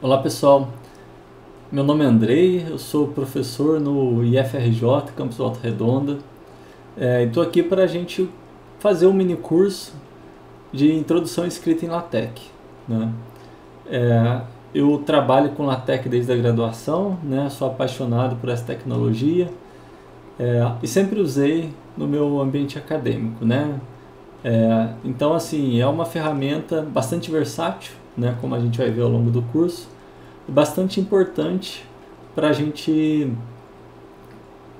Olá pessoal, meu nome é Andrei, eu sou professor no IFRJ, Campus Volta Redonda, e estou aqui para a gente fazer um mini curso de introdução à escrita em LaTeX, né? Eu trabalho com LaTeX desde a graduação, né? Sou apaixonado por essa tecnologia e sempre usei no meu ambiente acadêmico, né? Então, assim, é uma ferramenta bastante versátil, né? Como a gente vai ver ao longo do curso, bastante importante para a gente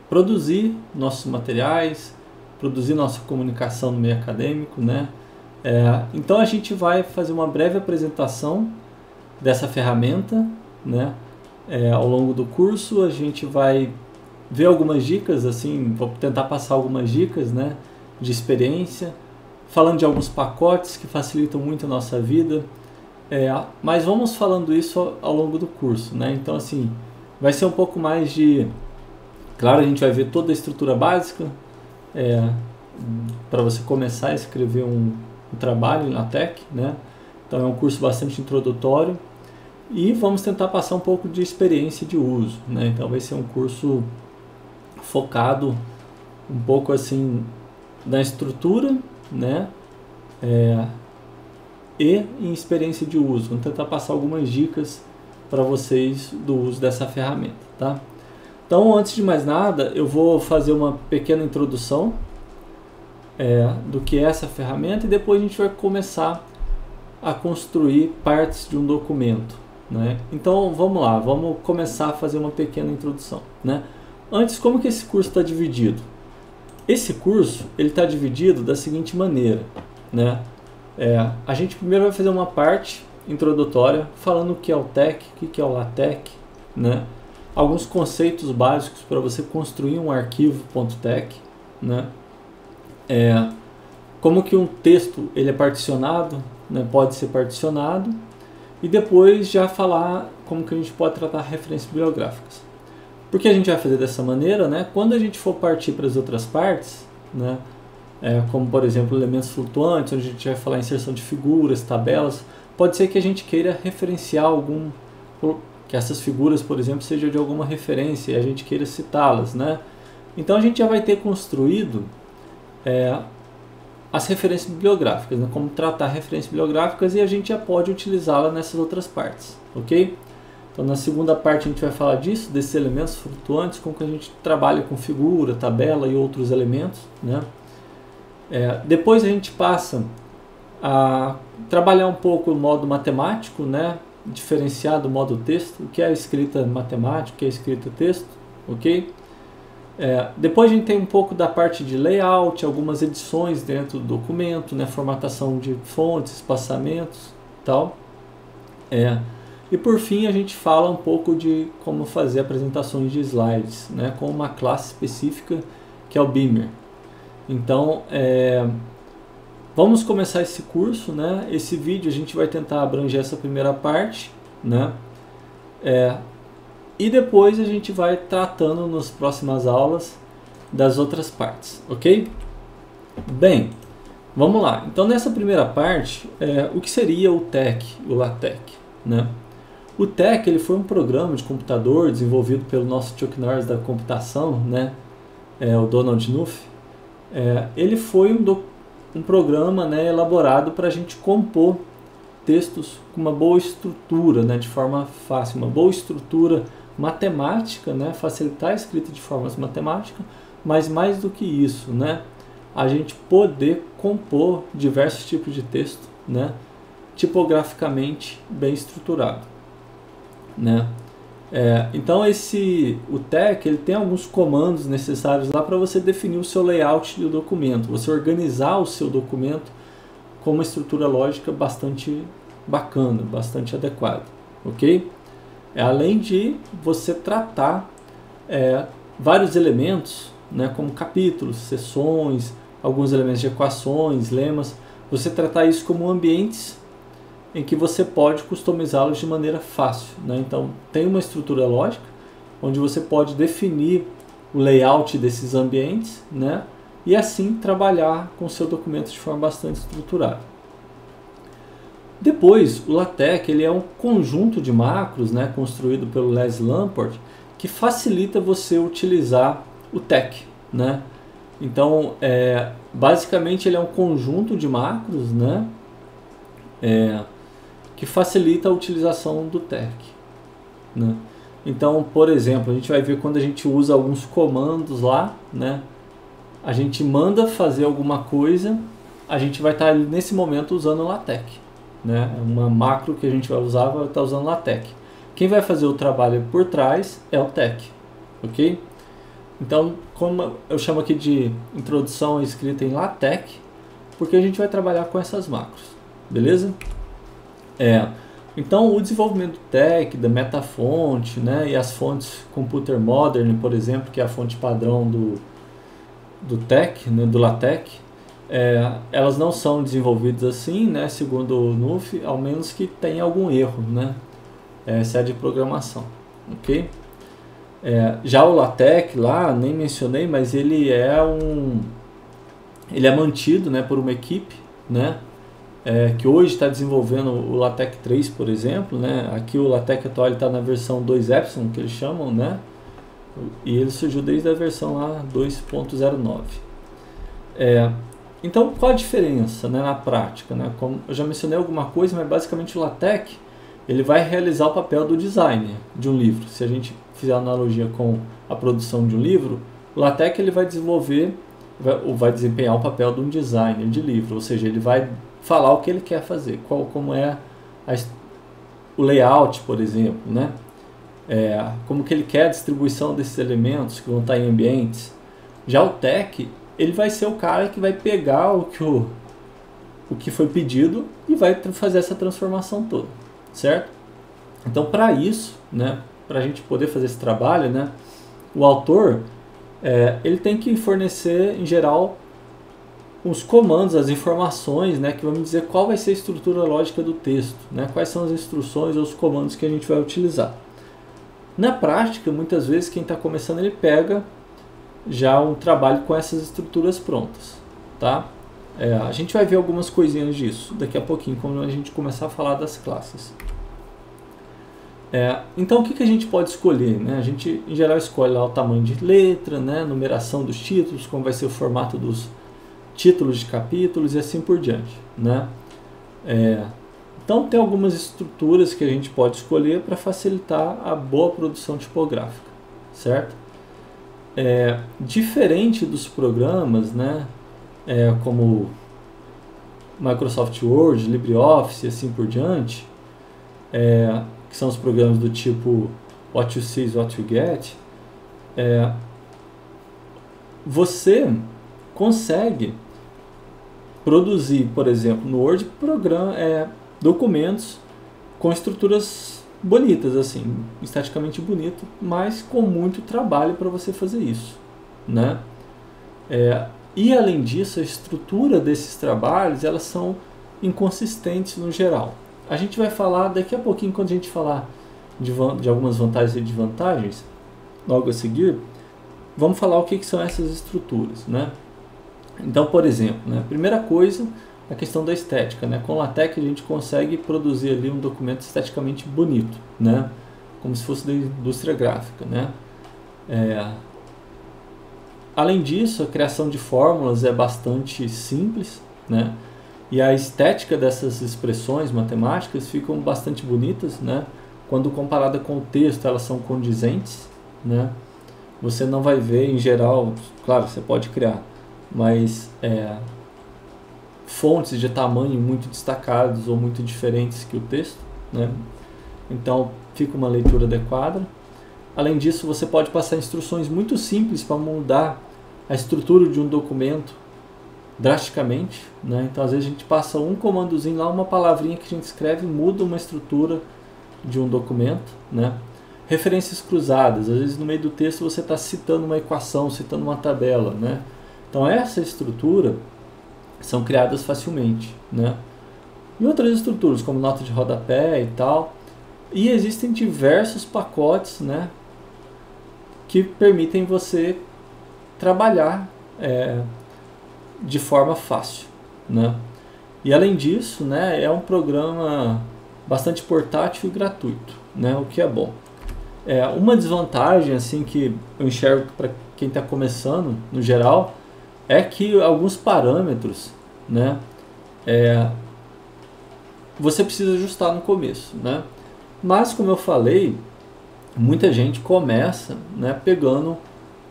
produzir nossos materiais, produzir nossa comunicação no meio acadêmico, né? Então a gente vai fazer uma breve apresentação dessa ferramenta, né? Ao longo do curso a gente vai ver algumas dicas, assim, vou tentar passar algumas dicas, né, de experiência, falando de alguns pacotes que facilitam muito a nossa vida. Mas vamos falando isso ao longo do curso, né? Então, assim, vai ser um pouco mais de... Claro, a gente vai ver toda a estrutura básica para você começar a escrever um trabalho em LaTeX, né? Então, é um curso bastante introdutório e vamos tentar passar um pouco de experiência de uso, né? Então, vai ser um curso focado um pouco, assim, na estrutura, né? E em experiência de uso. Vou tentar passar algumas dicas para vocês do uso dessa ferramenta, tá? Então, antes de mais nada, eu vou fazer uma pequena introdução do que é essa ferramenta e depois a gente vai começar a construir partes de um documento, né? Então, vamos lá, vamos começar a fazer uma pequena introdução, né? Antes, como que esse curso está dividido? Esse curso ele está dividido da seguinte maneira, né? A gente primeiro vai fazer uma parte introdutória falando o que é o TeX, o que é o LaTeX, né? Alguns conceitos básicos para você construir um arquivo .tex, né? Como que um texto ele é particionado, né? Pode ser particionado, e depois já falar como que a gente pode tratar referências bibliográficas. Por que a gente vai fazer dessa maneira, né? Quando a gente for partir para as outras partes, né? Como por exemplo elementos flutuantes, onde a gente vai falar inserção de figuras, tabelas, pode ser que a gente queira referenciar que essas figuras, por exemplo, sejam de alguma referência e a gente queira citá-las, né? Então a gente já vai ter construído as referências bibliográficas, né? Como tratar referências bibliográficas, e a gente já pode utilizá-la nessas outras partes, ok? Então na segunda parte a gente vai falar disso, desses elementos flutuantes, como que a gente trabalha com figura, tabela e outros elementos, né? Depois a gente passa a trabalhar um pouco o modo matemático, né? Diferenciar do modo texto, o que é a escrita matemática, o que é a escrita texto, ok? Depois a gente tem um pouco da parte de layout, algumas edições dentro do documento, né? Formatação de fontes, espaçamentos, tal. E por fim a gente fala um pouco de como fazer apresentações de slides, né? Com uma classe específica que é o Beamer. Então, vamos começar esse curso, né? Esse vídeo a gente vai tentar abranger essa primeira parte, né? E depois a gente vai tratando nas próximas aulas das outras partes, ok? Bem, vamos lá. Então, nessa primeira parte, o que seria o TeX, o LaTeX, né? O TeX ele foi um programa de computador desenvolvido pelo nosso Chuck Norris da computação, né? O Donald Knuth. Ele foi um programa, né, elaborado para a gente compor textos com uma boa estrutura, né, de forma fácil, uma boa estrutura matemática, né, facilitar a escrita de forma matemática, mas mais do que isso, né, a gente poder compor diversos tipos de texto, né, tipograficamente bem estruturado, né. Então o TeX ele tem alguns comandos necessários lá para você definir o seu layout do documento, você organizar o seu documento com uma estrutura lógica bastante bacana, bastante adequada, ok? Além de você tratar vários elementos, né, como capítulos, seções, alguns elementos de equações, lemas, você tratar isso como ambientes em que você pode customizá-los de maneira fácil, né? Então, tem uma estrutura lógica, onde você pode definir o layout desses ambientes, né? E assim trabalhar com o seu documento de forma bastante estruturada. Depois, o LaTeX ele é um conjunto de macros, né, construído pelo Les Lamport, que facilita você utilizar o TeX, né? Então, basicamente ele é um conjunto de macros, né, que facilita a utilização do TeX, né? Então, por exemplo, a gente vai ver quando a gente usa alguns comandos lá, né, a gente manda fazer alguma coisa, a gente vai estar nesse momento usando o LaTeX, né? Uma macro que a gente vai usar vai estar usando LaTeX. Quem vai fazer o trabalho por trás é o TeX, ok? Então, como eu chamo aqui de introdução escrita em LaTeX, porque a gente vai trabalhar com essas macros, beleza? Então, o desenvolvimento do TeX, da Metafont, né, e as fontes Computer Modern, por exemplo, que é a fonte padrão do TeX, né, do LaTeX, elas não são desenvolvidas assim, né, segundo o NUF, ao menos que tenha algum erro, né? Essa é a de programação, ok? Já o LaTeX lá, nem mencionei, mas ele é mantido, né, por uma equipe, né, que hoje está desenvolvendo o LaTeX 3, por exemplo, né? Aqui o LaTeX atual está na versão 2 que eles chamam, né? E ele surgiu desde a versão lá 2.09. Então, qual a diferença, né, na prática, né? Como eu já mencionei alguma coisa, mas basicamente o LaTeX ele vai realizar o papel do designer de um livro. Se a gente fizer analogia com a produção de um livro, o LaTeX ele vai desempenhar o papel de um designer de livro, ou seja, ele vai falar o que ele quer fazer, como é o layout, por exemplo, né? Como que ele quer a distribuição desses elementos que vão estar em ambientes. Já o TeX, ele vai ser o cara que vai pegar o que foi pedido e vai fazer essa transformação toda, certo? Então, para isso, né, para a gente poder fazer esse trabalho, né, o autor ele tem que fornecer, em geral, os comandos, as informações, né, que vão me dizer qual vai ser a estrutura lógica do texto, né, quais são as instruções ou os comandos que a gente vai utilizar. Na prática, muitas vezes, quem está começando, ele pega já um trabalho com essas estruturas prontas, tá? A gente vai ver algumas coisinhas disso daqui a pouquinho, quando a gente começar a falar das classes. Então, o que a gente pode escolher, né? A gente, em geral, escolhe lá o tamanho de letra, né, numeração dos títulos, como vai ser o formato dos títulos de capítulos e assim por diante, né? Então, tem algumas estruturas que a gente pode escolher para facilitar a boa produção tipográfica, certo? Diferente dos programas, né, como Microsoft Word, LibreOffice e assim por diante, que são os programas do tipo What You See is What You Get, você consegue produzir, por exemplo, no Word, documentos com estruturas bonitas, assim, esteticamente bonito, mas com muito trabalho para você fazer isso, né? E além disso, a estrutura desses trabalhos, elas são inconsistentes no geral. A gente vai falar daqui a pouquinho, quando a gente falar de algumas vantagens e desvantagens, logo a seguir, vamos falar o que são essas estruturas, né? Então, por exemplo, né, primeira coisa, a questão da estética, né? Com o LaTeX a gente consegue produzir ali um documento esteticamente bonito, né? Como se fosse da indústria gráfica, né? Além disso, a criação de fórmulas é bastante simples, né? E a estética dessas expressões matemáticas ficam bastante bonitas, né? Quando comparada com o texto, elas são condizentes, né? Você não vai ver, em geral, claro, você pode criar, mas fontes de tamanho muito destacados ou muito diferentes que o texto, né? Então fica uma leitura adequada. Além disso, você pode passar instruções muito simples para mudar a estrutura de um documento drasticamente, né? Então às vezes a gente passa um comandozinho lá, uma palavrinha que a gente escreve, muda uma estrutura de um documento, né? Referências cruzadas, às vezes no meio do texto você está citando uma equação, citando uma tabela, né? Então essa estrutura são criadas facilmente, né? E outras estruturas, como nota de rodapé e tal. E existem diversos pacotes, né, que permitem você trabalhar de forma fácil, né? E além disso, né, é um programa bastante portátil e gratuito, né, o que é bom. Uma desvantagem assim que eu enxergo para quem está começando, no geral, é que alguns parâmetros, né, você precisa ajustar no começo, né? Mas como eu falei, muita gente começa, né, pegando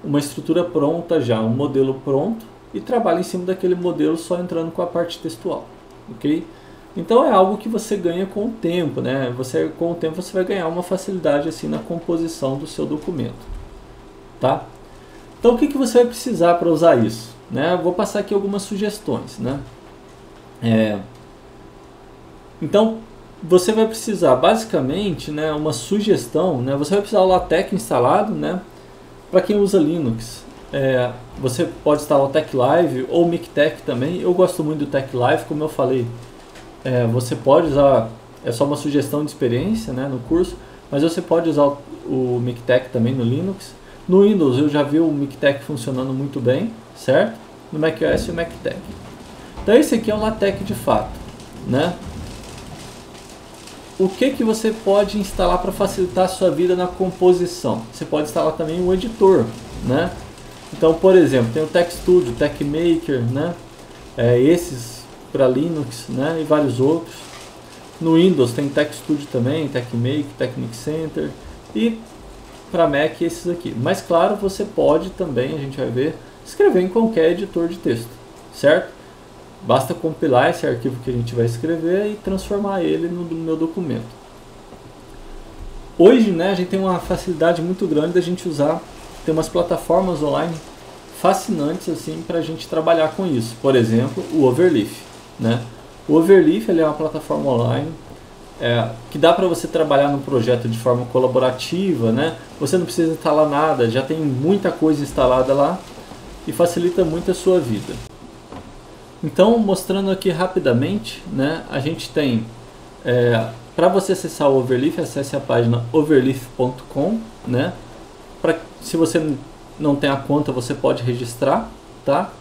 uma estrutura pronta já, um modelo pronto, e trabalha em cima daquele modelo só entrando com a parte textual, ok? Então é algo que você ganha com o tempo, né? Com o tempo você vai ganhar uma facilidade assim na composição do seu documento, tá? Então o que você vai precisar para usar isso, né? Eu vou passar aqui algumas sugestões, né? Então você vai precisar basicamente, né, uma sugestão, né? Você vai precisar do LaTeX instalado, né? Para quem usa Linux, você pode instalar o TechLive ou o MikTeX também. Eu gosto muito do TechLive, como eu falei. Você pode usar, é só uma sugestão de experiência, né, no curso, mas você pode usar o MikTeX também no Linux. No Windows eu já vi o MikTeX funcionando muito bem, certo? No macOS o MikTeX. Então esse aqui é o LaTeX de fato, né? O que você pode instalar para facilitar a sua vida na composição? Você pode instalar também um editor, né? Então, por exemplo, tem o TechStudio, TechMaker, né? Esses para Linux, né? E vários outros. No Windows tem TechStudio também, TechMaker, Technic Center. E para Mac esses aqui. Mas claro, você pode também, a gente vai ver, escrever em qualquer editor de texto, certo? Basta compilar esse arquivo que a gente vai escrever e transformar ele no meu documento. Hoje, né, a gente tem uma facilidade muito grande da gente usar, tem umas plataformas online fascinantes assim para a gente trabalhar com isso. Por exemplo, o Overleaf, né? O Overleaf ele é uma plataforma online que dá para você trabalhar no projeto de forma colaborativa, né? Você não precisa instalar nada, já tem muita coisa instalada lá e facilita muito a sua vida. Então, mostrando aqui rapidamente, né, a gente tem, para você acessar o Overleaf, acesse a página overleaf.com, né, se você não tem a conta, você pode registrar, tá?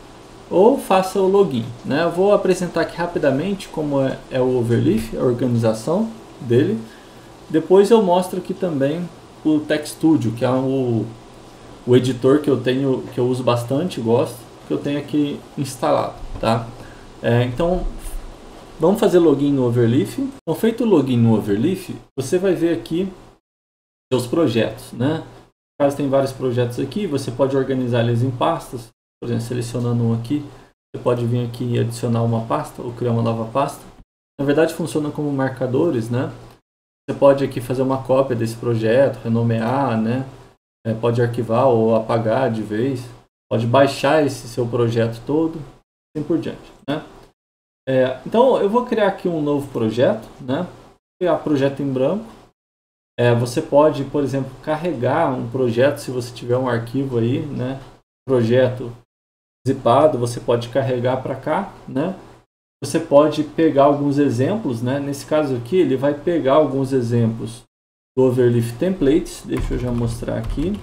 Ou faça o login, né? Eu vou apresentar aqui rapidamente como é o Overleaf, a organização dele. Depois eu mostro aqui também o TechStudio, que é o editor que eu tenho, que eu uso bastante, gosto, que eu tenho aqui instalado, tá? Então vamos fazer login no Overleaf. Então, feito o login no Overleaf, você vai ver aqui seus projetos, né? No caso tem vários projetos aqui, você pode organizar eles em pastas. Por exemplo, selecionando um aqui, você pode vir aqui e adicionar uma pasta ou criar uma nova pasta. Na verdade funciona como marcadores, né? Você pode aqui fazer uma cópia desse projeto, renomear, né? Pode arquivar ou apagar de vez. Pode baixar esse seu projeto todo, assim por diante, né? Então eu vou criar aqui um novo projeto, né? Criar projeto em branco. Você pode, por exemplo, carregar um projeto se você tiver um arquivo aí, né? Projeto zipado, você pode carregar para cá, né? Você pode pegar alguns exemplos, né? Nesse caso aqui, ele vai pegar alguns exemplos do Overleaf Templates. Deixa eu já mostrar aqui.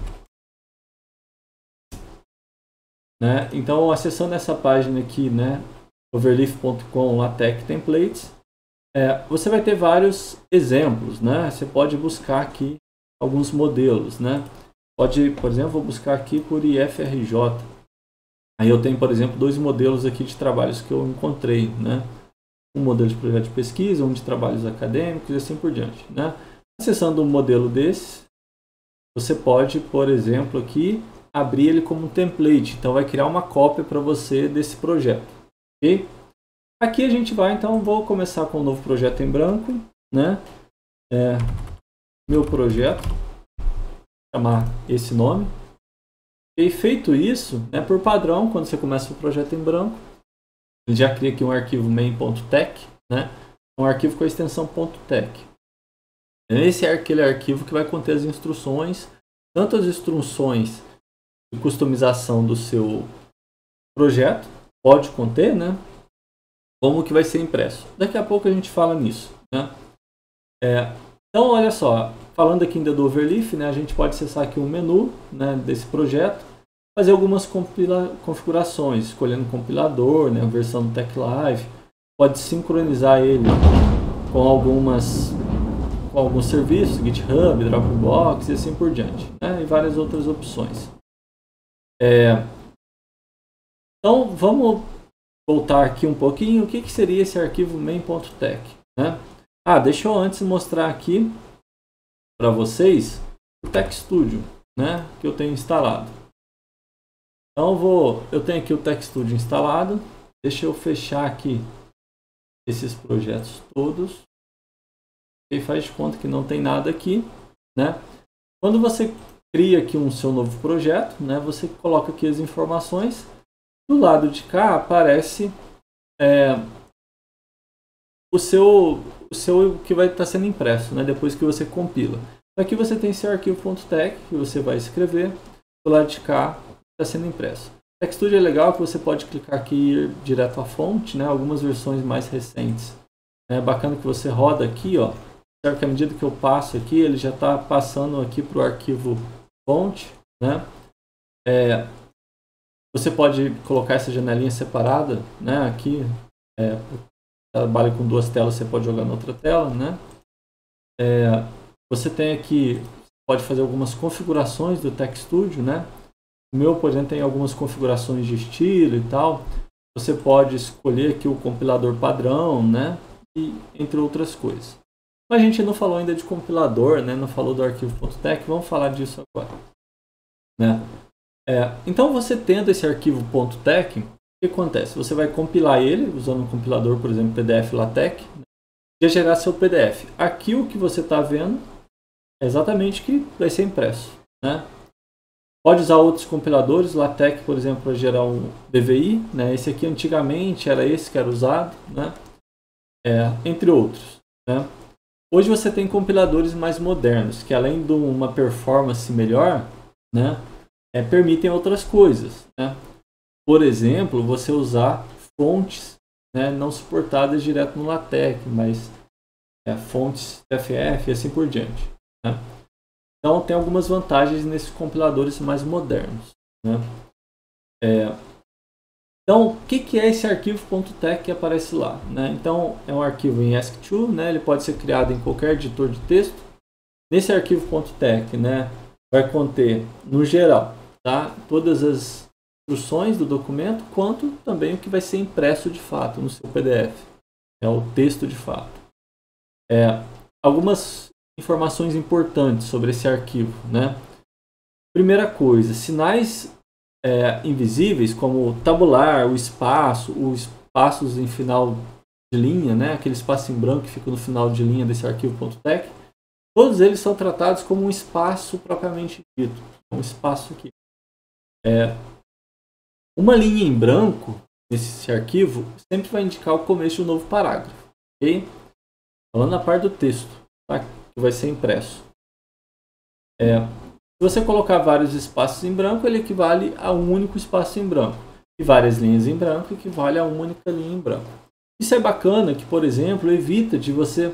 Né? Então, acessando essa página aqui, né? overleaf.com LaTeX Templates, você vai ter vários exemplos, né? Você pode buscar aqui alguns modelos, né? Pode, por exemplo, vou buscar aqui por IFRJ. Aí eu tenho, por exemplo, dois modelos aqui de trabalhos que eu encontrei, né? Um modelo de projeto de pesquisa, um de trabalhos acadêmicos e assim por diante, né? Acessando um modelo desses, você pode, por exemplo, aqui abrir ele como um template. Então vai criar uma cópia para você desse projeto, ok? Aqui a gente vai, então vou começar com um novo projeto em branco, né? Meu projeto, chamar esse nome. E feito isso, né, por padrão, quando você começa o projeto em branco, ele já cria aqui um arquivo main.tech, né, um arquivo com a extensão .tech. Esse é aquele arquivo que vai conter as instruções, tanto as instruções de customização do seu projeto, pode conter, né, como que vai ser impresso. Daqui a pouco a gente fala nisso, né. Então, olha só, falando aqui ainda do Overleaf, né, a gente pode acessar aqui o menu, né, desse projeto, fazer algumas configurações, escolhendo compilador, né, a versão do TechLive. pode sincronizar ele com alguns serviços, GitHub, Dropbox e assim por diante, né? E várias outras opções. Então vamos voltar aqui um pouquinho. O que seria esse arquivo main.tech, né? Deixa eu antes mostrar aqui para vocês o Tech Studio, né, que eu tenho instalado. Então eu tenho aqui o Tech Studio instalado. Deixa eu fechar aqui esses projetos todos. E faz de conta que não tem nada aqui, né? Quando você cria aqui um seu novo projeto, né, você coloca aqui as informações. Do lado de cá aparece o seu que vai estar sendo impresso, né, depois que você compila. Aqui você tem esse arquivo.tech que você vai escrever. Do lado de cá está sendo impresso. O TechStudio é legal que você pode clicar aqui e ir direto à fonte, né? Algumas versões mais recentes. É bacana que você roda aqui, ó. Certo que à medida que eu passo aqui, ele já está passando aqui para o arquivo fonte, né? Você pode colocar essa janelinha separada, né? Aqui, trabalha com duas telas, você pode jogar na outra tela, né? Você tem aqui, pode fazer algumas configurações do TechStudio, né? O meu, por exemplo, tem algumas configurações de estilo e tal. Você pode escolher aqui o compilador padrão, né? E entre outras coisas. Mas a gente não falou ainda de compilador, né? Não falou do arquivo.tech, vamos falar disso agora, né? Então, você tendo esse arquivo.tech, o que acontece? Você vai compilar ele usando um compilador, por exemplo, PDF LaTeX, né? E gerar seu PDF. Aqui o que você está vendo é exatamente o que vai ser impresso, né? Pode usar outros compiladores, LaTeX, por exemplo, para gerar um DVI, né? Esse aqui antigamente era esse que era usado, né? Entre outros, né? Hoje você tem compiladores mais modernos, que além de uma performance melhor, né, permitem outras coisas, né? Por exemplo, você usar fontes, né, não suportadas direto no LaTeX, mas fontes TFF e assim por diante, né? Então tem algumas vantagens nesses compiladores mais modernos, né? Então, o que é esse arquivo.tech que aparece lá, né? Então, é um arquivo em ESC2, né? Ele pode ser criado em qualquer editor de texto. Nesse arquivo.tech, né, vai conter, no geral, tá, todas as instruções do documento, quanto também o que vai ser impresso de fato no seu PDF. É o texto de fato. Algumas informações importantes sobre esse arquivo, né? Primeira coisa, sinais invisíveis, como tabular, os espaços em final de linha, né? Aquele espaço em branco que fica no final de linha desse arquivo.tech, todos eles são tratados como um espaço propriamente dito, um espaço aqui. Uma linha em branco nesse arquivo sempre vai indicar o começo de um novo parágrafo, ok? Falando na parte do texto, tá? Que vai ser impresso. Se você colocar vários espaços em branco, ele equivale a um único espaço em branco. E várias linhas em branco equivale a uma única linha em branco. Isso é bacana que, por exemplo, evita de você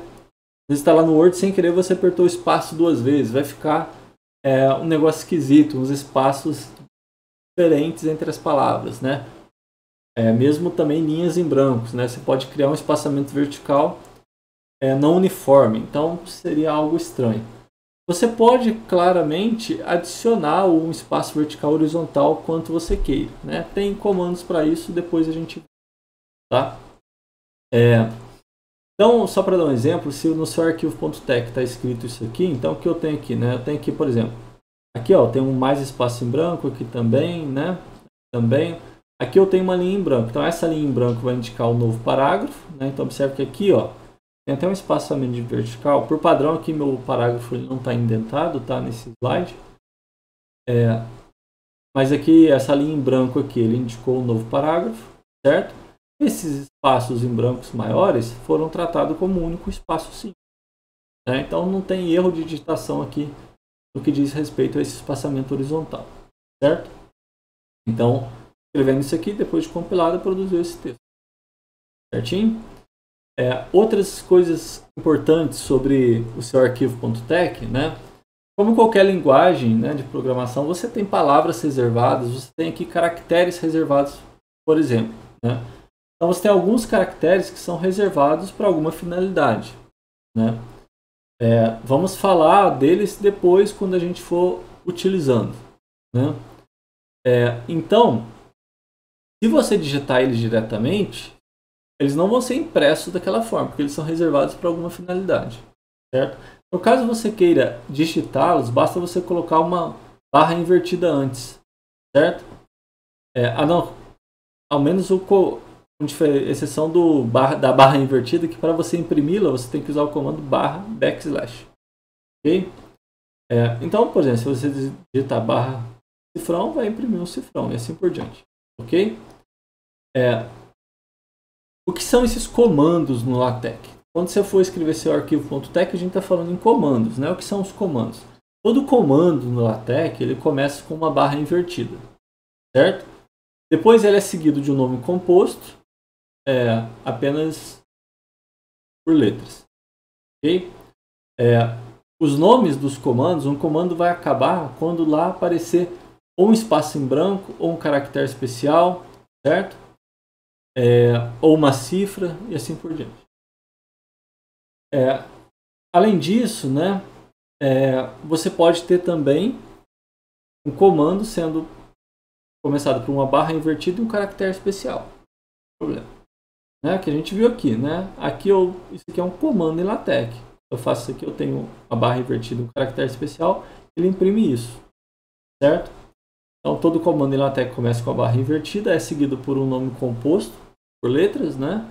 estar lá no Word sem querer, você apertou o espaço duas vezes. Vai ficar um negócio esquisito, uns espaços diferentes entre as palavras, né? Mesmo também linhas em brancos, né? Você pode criar um espaçamento vertical não uniforme. Então, seria algo estranho. Você pode claramente adicionar um espaço vertical horizontal quanto você queira, né? Tem comandos para isso, depois a gente vê, tá? Então, só para dar um exemplo, se no seu arquivo.tech está escrito isso aqui, então o que eu tenho aqui, né? Eu tenho aqui, por exemplo, aqui ó, tem mais espaço em branco, aqui também, né? Também. Aqui eu tenho uma linha em branco, então essa linha em branco vai indicar o novo parágrafo, né? Então observe que aqui ó, tem até um espaçamento de vertical. Por padrão aqui meu parágrafo ele não está indentado, tá? Nesse slide. Mas aqui essa linha em branco aqui, ele indicou um novo parágrafo, certo? Esses espaços em brancos maiores foram tratados como um único espaço sim. Né? Então não tem erro de digitação aqui no que diz respeito a esse espaçamento horizontal, certo? Então, escrevendo isso aqui, depois de compilado, produziu esse texto. Certinho? Outras coisas importantes sobre o seu arquivo.tech, né? Como qualquer linguagem, né, de programação, você tem palavras reservadas, você tem aqui caracteres reservados, por exemplo, né? Então você tem alguns caracteres que são reservados para alguma finalidade, né? Vamos falar deles depois quando a gente for utilizando, né? Então, se você digitar eles diretamente, eles não vão ser impressos daquela forma, porque eles são reservados para alguma finalidade, certo? No caso você queira digitá-los, basta você colocar uma barra invertida antes, certo? Não, ao menos exceção da barra invertida, que para você imprimi-la, você tem que usar o comando /backslash. Ok? Então, por exemplo, se você digitar barra cifrão, vai imprimir um cifrão e assim por diante. Ok? O que são esses comandos no LaTeX? Quando você for escrever seu arquivo.tec, a gente está falando em comandos, né? O que são os comandos? Todo comando no LaTeX, ele começa com uma barra invertida, certo? Depois ele é seguido de um nome composto, apenas por letras. Ok? Os nomes dos comandos, um comando vai acabar quando lá aparecer ou um espaço em branco, ou um caractere especial, certo? Ou uma cifra, e assim por diante. Além disso, né, você pode ter também um comando sendo começado por uma barra invertida e um caractere especial. Problema. Né, que a gente viu aqui, né? Isso aqui é um comando em LaTeX. Eu faço isso aqui, eu tenho uma barra invertida e um caractere especial, ele imprime isso, certo? Então todo comando em LaTeX começa com a barra invertida, é seguido por um nome composto, por letras, né?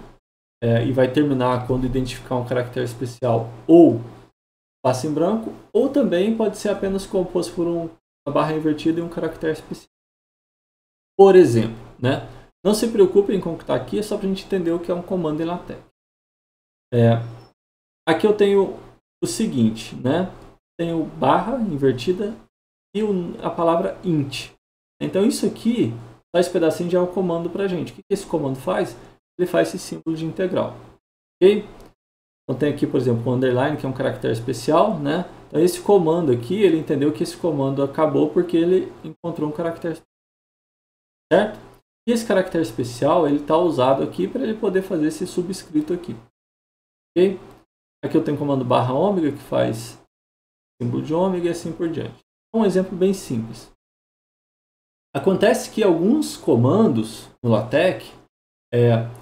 E vai terminar quando identificar um caractere especial ou espaço em branco, ou também pode ser apenas composto por uma barra invertida e um caractere especial. Por exemplo, né? Não se preocupem com o que está aqui, é só para a gente entender o que é um comando em LaTeX. Aqui eu tenho o seguinte, né? Tenho barra invertida e a palavra int. Então isso aqui, só esse pedacinho já é um comando para a gente. O que esse comando faz? Ele faz esse símbolo de integral. Ok? Então tem aqui, por exemplo, o underline, que é um caractere especial, né? Então esse comando aqui, ele entendeu que esse comando acabou porque ele encontrou um caractere especial. Certo? E esse caractere especial, ele está usado aqui para ele poder fazer esse subscrito aqui. Ok? Aqui eu tenho o comando ômega, que faz símbolo de ômega e assim por diante. Um exemplo bem simples. Acontece que alguns comandos no LaTeX,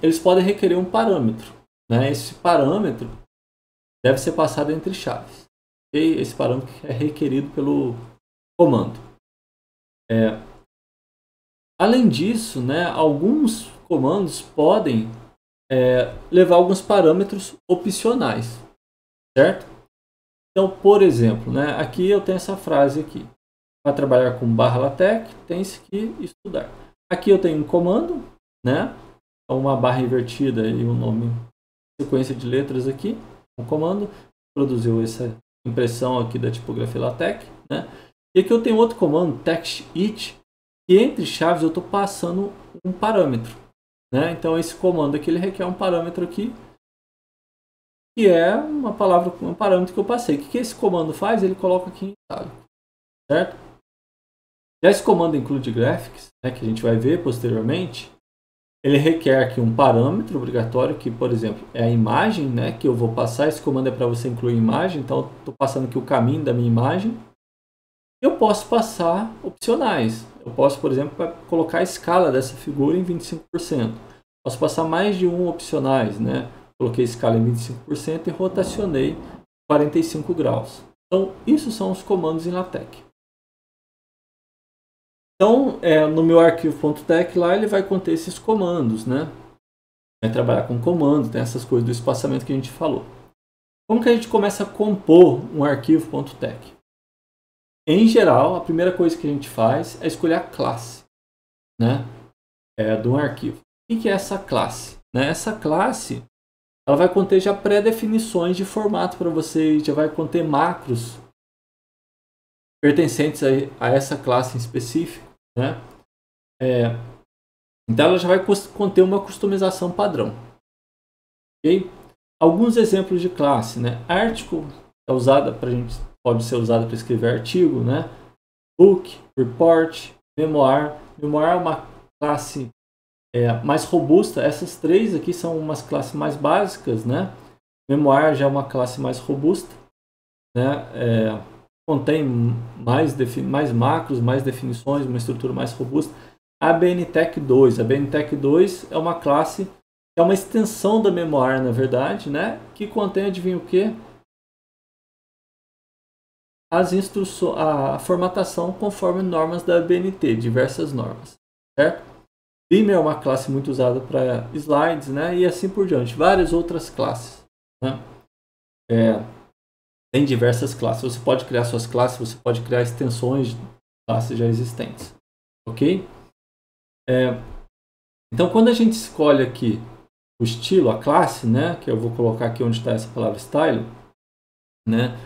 eles podem requerer um parâmetro, né? Esse parâmetro deve ser passado entre chaves. Okay? Esse parâmetro é requerido pelo comando. Além disso, né, alguns comandos podem levar alguns parâmetros opcionais, certo? Então, por exemplo, né, aqui eu tenho essa frase aqui. Para trabalhar com /LaTeX, tem-se que estudar. Aqui eu tenho um comando, né? Uma barra invertida e um nome, sequência de letras aqui. Um comando produziu essa impressão aqui da tipografia LaTeX, né? E aqui eu tenho outro comando, TextIt, e entre chaves eu estou passando um parâmetro, né? Então esse comando aqui ele requer um parâmetro aqui, que é uma palavra, um parâmetro que eu passei. O que esse comando faz? Ele coloca aqui em itálico, certo? Já esse comando includeGraphics, né, que a gente vai ver posteriormente, ele requer aqui um parâmetro obrigatório, que, por exemplo, é a imagem, né, que eu vou passar. Esse comando é para você incluir imagem, então estou passando aqui o caminho da minha imagem. Eu posso passar opcionais. Eu posso, por exemplo, colocar a escala dessa figura em 25%. Posso passar mais de opcionais, né? Coloquei a escala em 25% e rotacionei 45 graus. Então, isso são os comandos em LaTeX. Então, no meu arquivo.tec lá, ele vai conter esses comandos, né? Vai trabalhar com comando, tem essas coisas do espaçamento que a gente falou. Como que a gente começa a compor um arquivo.tec? Em geral, a primeira coisa que a gente faz é escolher a classe, né? Do arquivo. O que é essa classe? Né? Essa classe, ela vai conter já pré-definições de formato para você, já vai conter macros pertencentes a essa classe em específico, né? Então ela já vai conter uma customização padrão. Okay? Alguns exemplos de classe, né? Article é usada pode ser usada para escrever artigo, né? Book, report, memoir. Memoir é uma classe mais robusta. Essas três aqui são umas classes mais básicas, né? Memoir já é uma classe mais robusta, né? Contém mais macros, mais definições, uma estrutura mais robusta. A BNTech 2. A BNTech 2 é uma classe que é uma extensão da Memoir, na verdade, né? Que contém, adivinha o quê? As instruções, a formatação conforme normas da BNT, diversas normas, certo? Beamer é uma classe muito usada para slides, né? E assim por diante, várias outras classes, né? Tem diversas classes. Você pode criar suas classes, você pode criar extensões de classes já existentes, ok? Então, quando a gente escolhe aqui o estilo, a classe, né? Que eu vou colocar aqui onde está essa palavra style, né?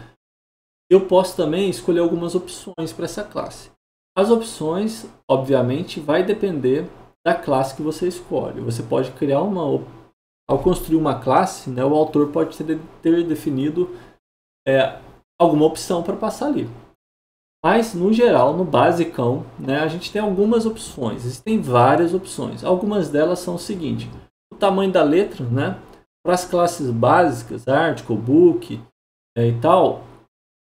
Eu posso também escolher algumas opções para essa classe. As opções, obviamente, vai depender da classe que você escolhe. Você pode criar ao construir uma classe, né, o autor pode ter definido alguma opção para passar ali. Mas, no geral, no basicão, né, a gente tem algumas opções. Existem várias opções. Algumas delas são o seguinte. O tamanho da letra, né? Para as classes básicas, article, book e tal,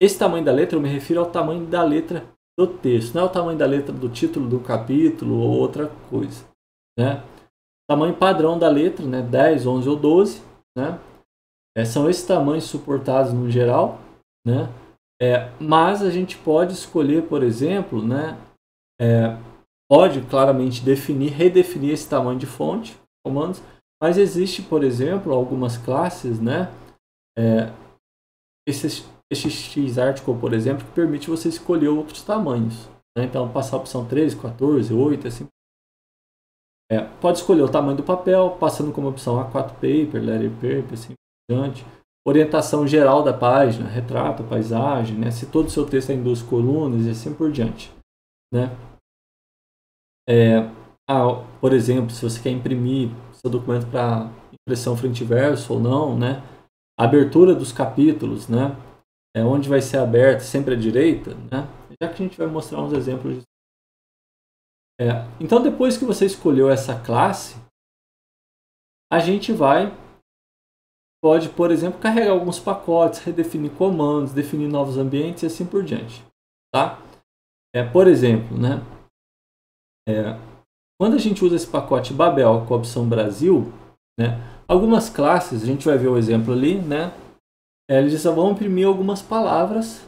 esse tamanho da letra eu me refiro ao tamanho da letra do texto, não é o tamanho da letra do título do capítulo ou outra coisa, né? Tamanho padrão da letra, né? 10, 11 ou 12, né? São esses tamanhos suportados no geral, né? Mas a gente pode escolher, por exemplo, né? Pode claramente redefinir esse tamanho de fonte, comandos, mas existe, por exemplo, algumas classes, né? Esse X-Article, por exemplo, que permite você escolher outros tamanhos, né? Então, passar a opção 13, 14, 8, assim. Pode escolher o tamanho do papel, passando como opção A4 paper, letter paper, assim por diante. Orientação geral da página, retrato, paisagem, né? Se todo o seu texto é em 2 colunas e assim por diante, né? Por exemplo, se você quer imprimir seu documento para impressão frente e verso ou não, né? A abertura dos capítulos, né? Onde vai ser aberto, sempre à direita, né? Já que a gente vai mostrar uns exemplos disso. Então, depois que você escolheu essa classe, a gente pode, por exemplo, carregar alguns pacotes, redefinir comandos, definir novos ambientes e assim por diante, tá? Por exemplo, né? Quando a gente usa esse pacote Babel com a opção Brasil, né? Algumas classes, a gente vai ver o exemplo ali, né? Eles só vão imprimir algumas palavras.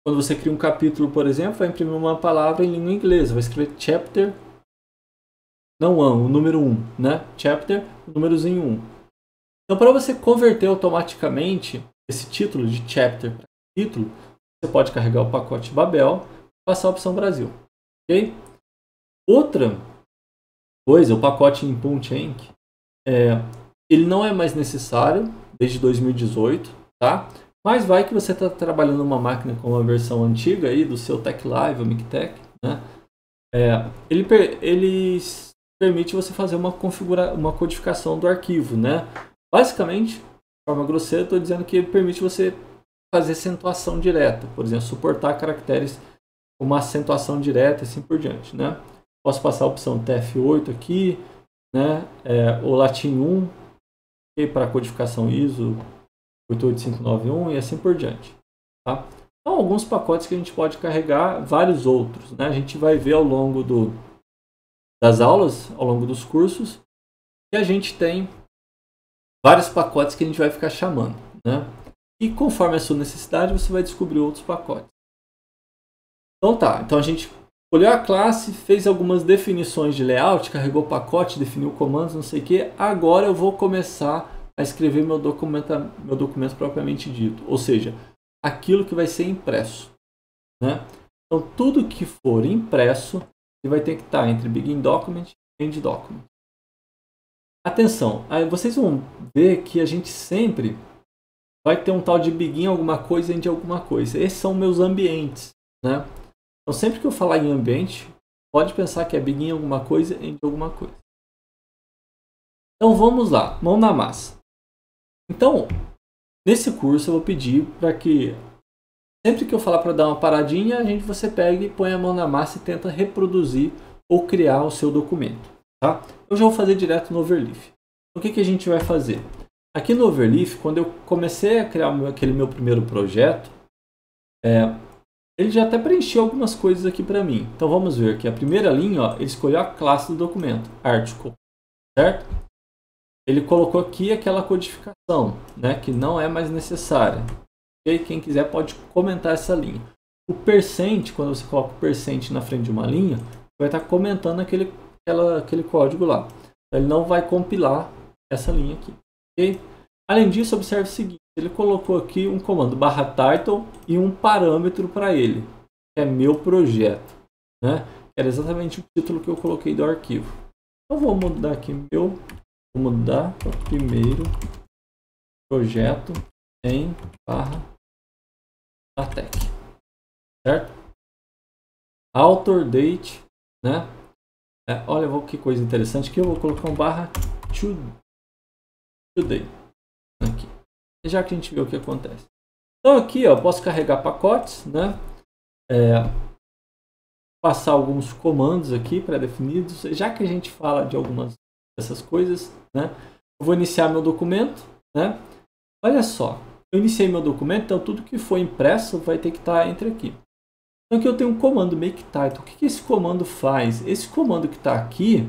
Quando você cria um capítulo, por exemplo, vai imprimir uma palavra em língua inglesa. Vai escrever chapter, não o número 1, né? Chapter, o númerozinho 1. Então, para você converter automaticamente esse título de chapter para título, você pode carregar o pacote Babel e passar a opção Brasil. Ok? Outra coisa, o pacote Input Enc, ele não é mais necessário desde 2018, tá? Mas vai que você está trabalhando numa máquina com uma versão antiga aí do seu TechLive ou MikTek, né? Ele permite você fazer uma codificação do arquivo, né? Basicamente, de forma grosseira, estou dizendo que ele permite você fazer acentuação direta, por exemplo, suportar caracteres com uma acentuação direta e assim por diante, né? Posso passar a opção TF8 aqui, né? O Latin 1 para codificação ISO 88591 e assim por diante, tá? Então, alguns pacotes que a gente pode carregar, vários outros, né? A gente vai ver ao longo das aulas, ao longo dos cursos, que a gente tem vários pacotes que a gente vai ficar chamando, né? E conforme a sua necessidade, você vai descobrir outros pacotes. Então tá, então a gente escolheu a classe, fez algumas definições de layout, carregou o pacote, definiu comandos, não sei o que. Agora eu vou começar a escrever meu documento propriamente dito, ou seja, aquilo que vai ser impresso, né? Então tudo que for impresso vai ter que estar entre Begin Document e End Document. Atenção, aí vocês vão ver que a gente sempre vai ter um tal de Begin alguma coisa e End alguma coisa. Esses são meus ambientes, né? Então sempre que eu falar em ambiente, pode pensar que é Begin alguma coisa e End alguma coisa. Então vamos lá, mão na massa. Então, nesse curso eu vou pedir para que sempre que eu falar para dar uma paradinha, você pega e põe a mão na massa e tenta reproduzir ou criar o seu documento, tá? Eu já vou fazer direto no Overleaf. O que a gente vai fazer? Aqui no Overleaf, quando eu comecei a criar aquele meu primeiro projeto, ele já até preencheu algumas coisas aqui para mim. Então vamos ver que a primeira linha, ó, ele escolheu a classe do documento, Article, certo? Ele colocou aqui aquela codificação, né, que não é mais necessária. Okay? Quem quiser pode comentar essa linha. O percent, quando você coloca o percent na frente de uma linha, vai estar comentando aquele código lá. Ele não vai compilar essa linha aqui. Okay? Além disso, observe o seguinte, ele colocou aqui um comando _title e um parâmetro para ele, que é meu projeto, né? Era exatamente o título que eu coloquei do arquivo. Então vou mudar aqui vou mudar para o primeiro projeto em /LaTeX, certo? Author date, né? Olha que coisa interessante que eu vou colocar um /today aqui, já que a gente vê o que acontece. Então aqui, ó, posso carregar pacotes, né? Passar alguns comandos aqui pré-definidos, já que a gente fala de algumas dessas coisas, né? Eu vou iniciar meu documento, né? Olha só, eu iniciei meu documento, então tudo que for impresso vai ter que estar entre aqui. Então aqui eu tenho um comando make_title. O que esse comando faz? Esse comando que está aqui,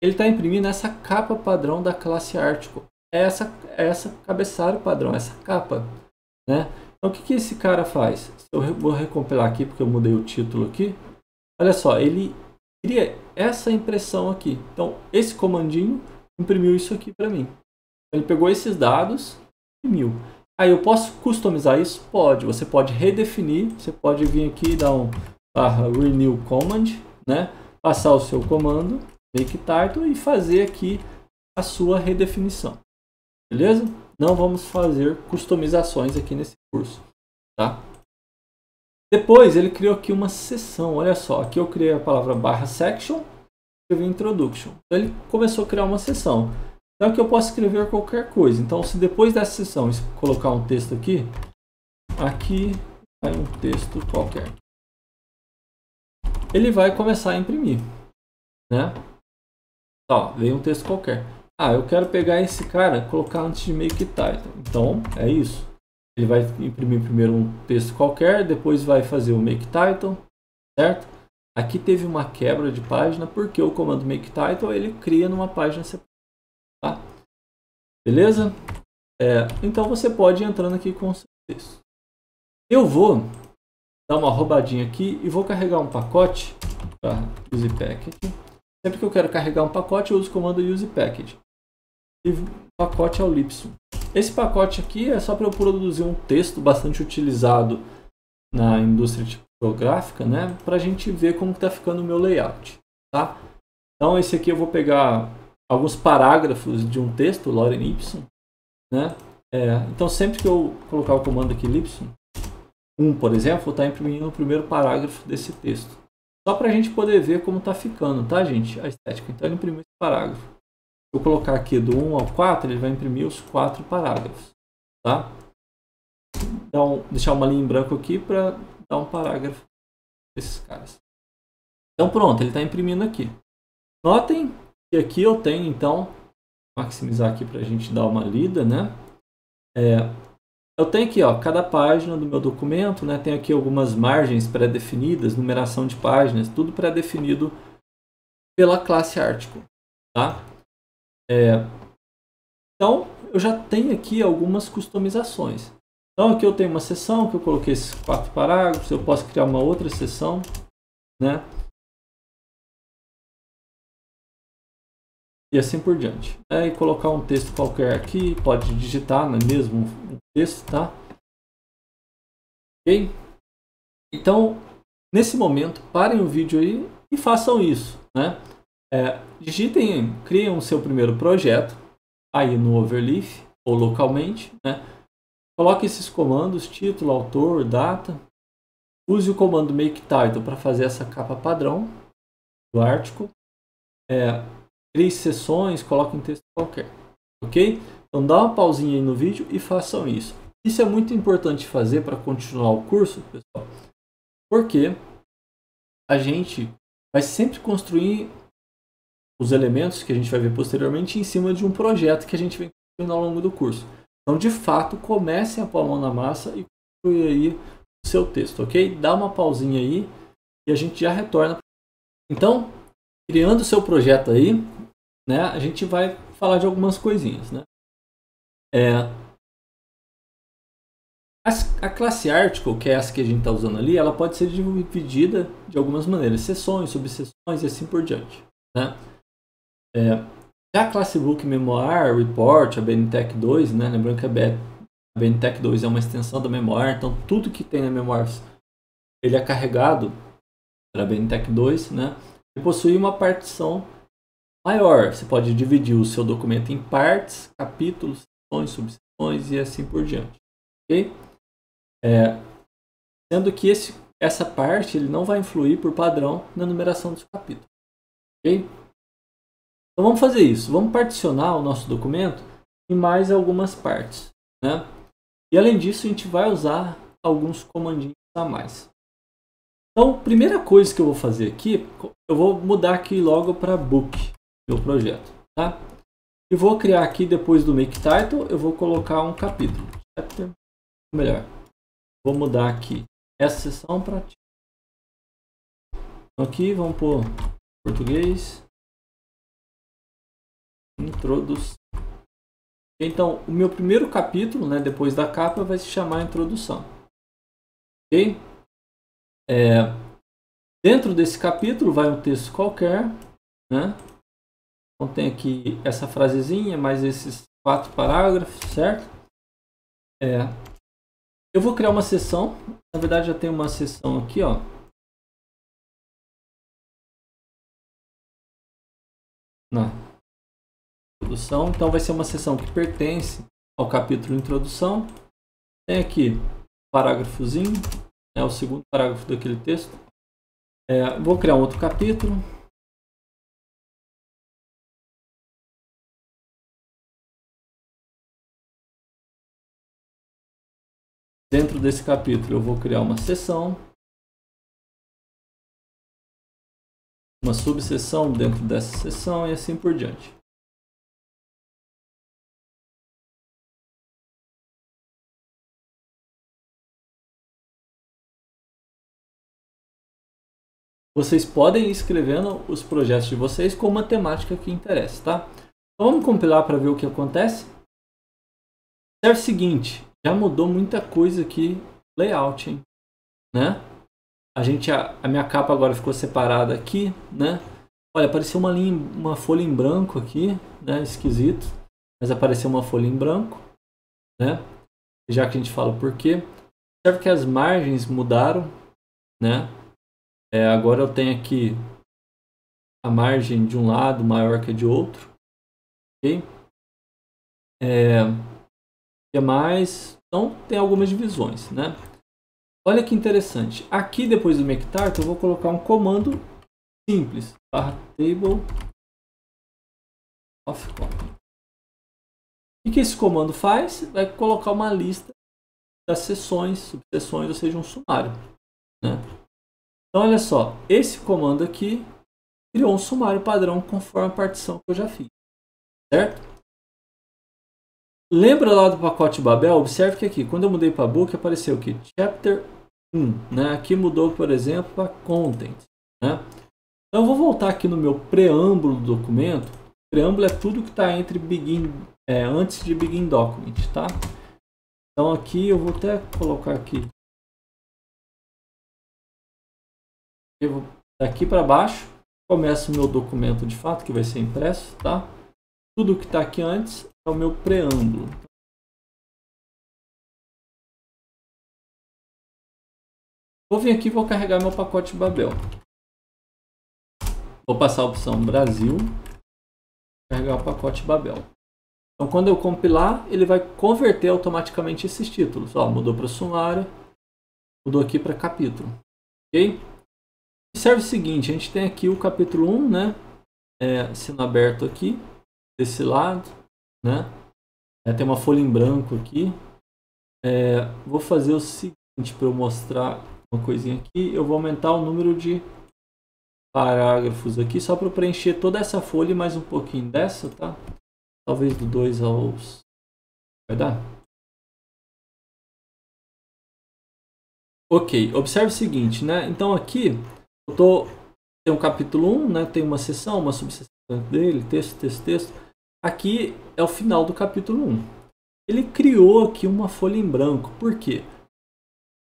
ele está imprimindo essa capa padrão da classe Article. Essa cabeçário padrão, essa capa, né? Então o que esse cara faz? Eu vou recompilar aqui porque eu mudei o título aqui. Olha só, ele cria essa impressão aqui. Então esse comandinho imprimiu isso aqui para mim. Ele pegou esses dados e imprimiu. Aí eu posso customizar isso? Pode. Você pode redefinir. Você pode vir aqui e dar um /renew command, né? Passar o seu comando make_title e fazer aqui a sua redefinição. Beleza? Não vamos fazer customizações aqui nesse curso, tá? Depois ele criou aqui uma seção. Olha só, aqui eu criei a palavra /section, escrevi introduction. Então ele começou a criar uma seção. Então aqui eu posso escrever qualquer coisa. Então se depois dessa seção colocar um texto aqui vai um texto qualquer. Ele vai começar a imprimir, né? Ó, veio um texto qualquer. Eu quero pegar esse cara e colocar antes de make_title. Então é isso. Ele vai imprimir primeiro um texto qualquer, depois vai fazer o make_title, certo? Aqui teve uma quebra de página porque o comando make_title ele cria numa página separada. Tá? Beleza? Então você pode ir entrando aqui com o seu texto. Eu vou dar uma roubadinha aqui e vou carregar um pacote para usePackage. Sempre que eu quero carregar um pacote, eu uso o comando usePackage. E o pacote é o Lipsum. Esse pacote aqui é só para eu produzir um texto bastante utilizado na indústria tipográfica, né? Para a gente ver como está ficando o meu layout. Tá? Então esse aqui eu vou pegar alguns parágrafos de um texto, lorem ipsum, né? Então sempre que eu colocar o comando aqui lipsum, por exemplo, vou estar imprimindo o primeiro parágrafo desse texto. Só para a gente poder ver como está ficando, tá, gente? A estética. Então ele imprimiu esse parágrafo. Se eu colocar aqui do 1 ao 4, ele vai imprimir os 4 parágrafos, tá? Então, deixar uma linha em branco aqui para dar um parágrafo desses caras. Então pronto, ele está imprimindo aqui. Notem que aqui eu tenho, então, maximizar aqui para a gente dar uma lida, né? Eu tenho aqui, ó, cada página do meu documento, né? Tem aqui algumas margens pré-definidas, numeração de páginas, tudo pré-definido pela classe Article, tá? Então, eu já tenho aqui algumas customizações. Então, aqui eu tenho uma seção que eu coloquei esses 4 parágrafos, eu posso criar uma outra seção, né? E assim por diante. E colocar um texto qualquer aqui, pode digitar, não é mesmo? Um texto, tá? Ok? Então, nesse momento, parem o vídeo aí e façam isso, né? Digitem, criem o seu primeiro projeto aí no Overleaf ou localmente, né? Coloque esses comandos, título, autor, data. Use o comando make_title para fazer essa capa padrão do article. Crie sessões, coloque um texto qualquer, ok? Então dá uma pausinha aí no vídeo e façam isso. Isso é muito importante fazer para continuar o curso, pessoal, porque a gente vai sempre construir os elementos que a gente vai ver posteriormente em cima de um projeto que a gente vem construindo ao longo do curso. Então, de fato, comecem a pôr a mão na massa e construir aí o seu texto, ok? Dá uma pausinha aí e a gente já retorna. Então, criando o seu projeto aí, né, a gente vai falar de algumas coisinhas, né? A classe Article, que é essa que a gente está usando ali, ela pode ser dividida de algumas maneiras, seções, subseções e assim por diante, né? Já a classe Book Memoir, Report, a BNTech 2, né? Lembrando que a BNTech 2 é uma extensão da Memoir, então tudo que tem na Memoir ele é carregado pela BNTech 2, né? E possui uma partição maior. Você pode dividir o seu documento em partes, capítulos, seções, subseções e assim por diante, ok? Sendo que essa parte ele não vai influir por padrão na numeração dos capítulos, ok? Então vamos fazer isso. Vamos particionar o nosso documento em mais algumas partes, né? E além disso, a gente vai usar alguns comandinhos a mais. Então, primeira coisa que eu vou fazer aqui, eu vou mudar aqui logo para Book, meu projeto, tá? E vou criar aqui, depois do Make Title, eu vou colocar um capítulo. Chapter, ou melhor, vou mudar aqui essa seção para... Aqui, vamos pôr português. Introdução. Então, o meu primeiro capítulo, né, depois da capa, vai se chamar Introdução. Ok? Dentro desse capítulo vai um texto qualquer, né? Então tem aqui essa frasezinha, mais esses 4 parágrafos, certo? Eu vou criar uma seção. Na verdade, já tem uma seção aqui, ó. Na introdução. Então vai ser uma seção que pertence ao capítulo Introdução. Tem aqui parágrafozinho, né, o segundo parágrafo daquele texto. Vou criar um outro capítulo. Dentro desse capítulo eu vou criar uma seção, uma subseção dentro dessa seção e assim por diante. Vocês podem ir escrevendo os projetos de vocês com uma temática que interessa, tá? Então vamos compilar para ver o que acontece. Serve o seguinte, já mudou muita coisa aqui, layout, hein? Né? A minha capa agora ficou separada aqui, né? Olha, apareceu uma folha em branco aqui, né? Esquisito, mas apareceu uma folha em branco, né? Já que a gente fala por quê. Serve que as margens mudaram, né? Agora eu tenho aqui a margem de um lado maior que a de outro, ok? O que mais? Então tem algumas divisões, né? Olha que interessante. Aqui depois do Make Title eu vou colocar um comando simples, /table of content. O que esse comando faz? Vai colocar uma lista das seções, subseções, ou seja, um sumário, né? Então olha só, esse comando aqui criou um sumário padrão conforme a partição que eu já fiz, certo? Lembra lá do pacote Babel? Observe que aqui, quando eu mudei para Book, apareceu aqui Chapter 1, né? Aqui mudou, por exemplo, para Content, né? Então eu vou voltar aqui no meu preâmbulo do documento. O preâmbulo é tudo que está entre antes de Begin Document, tá? Então aqui eu vou até colocar aqui. Eu vou daqui para baixo, começa o meu documento de fato, que vai ser impresso, tá? Tudo que está aqui antes é o meu preâmbulo. Vou vir aqui e vou carregar meu pacote Babel. Vou passar a opção Brasil, carregar o pacote Babel. Então quando eu compilar, ele vai converter automaticamente esses títulos. Ó, mudou para sumário, mudou aqui para capítulo. Ok? Serve o seguinte, a gente tem aqui o capítulo 1, né? Sendo aberto aqui, desse lado, né? Tem uma folha em branco aqui. Vou fazer o seguinte para eu mostrar uma coisinha aqui. Eu vou aumentar o número de parágrafos aqui, só para preencher toda essa folha e mais um pouquinho dessa, tá? Talvez do 2 aos... Vai dar? Ok, observe o seguinte, né? Então aqui, tem um capítulo 1, né? Tem uma seção, uma subseção dele, texto, texto, texto. Aqui é o final do capítulo 1. Ele criou aqui uma folha em branco. Por quê?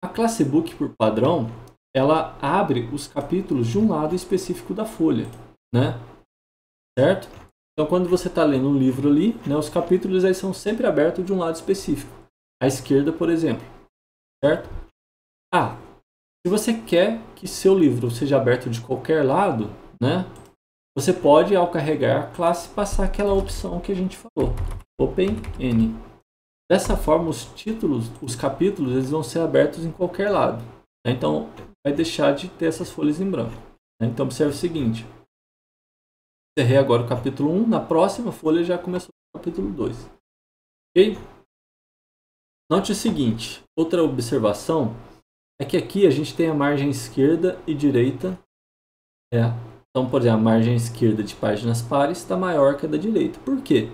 A classe Book, por padrão, ela abre os capítulos de um lado específico da folha, né? Certo? Então, quando você está lendo um livro ali, né, os capítulos aí são sempre abertos de um lado específico. À esquerda, por exemplo. Certo? Se você quer que seu livro seja aberto de qualquer lado, né, você pode, ao carregar a classe, passar aquela opção que a gente falou. Open N. Dessa forma, os títulos, os capítulos, eles vão ser abertos em qualquer lado. Né? Então, vai deixar de ter essas folhas em branco. Né? Então, observe o seguinte. Encerrei agora o capítulo 1. Na próxima folha já começou o capítulo 2. Ok? Note o seguinte. Outra observação é que aqui a gente tem a margem esquerda e direita. Então, por exemplo, a margem esquerda de páginas pares está maior que a da direita. Por quê?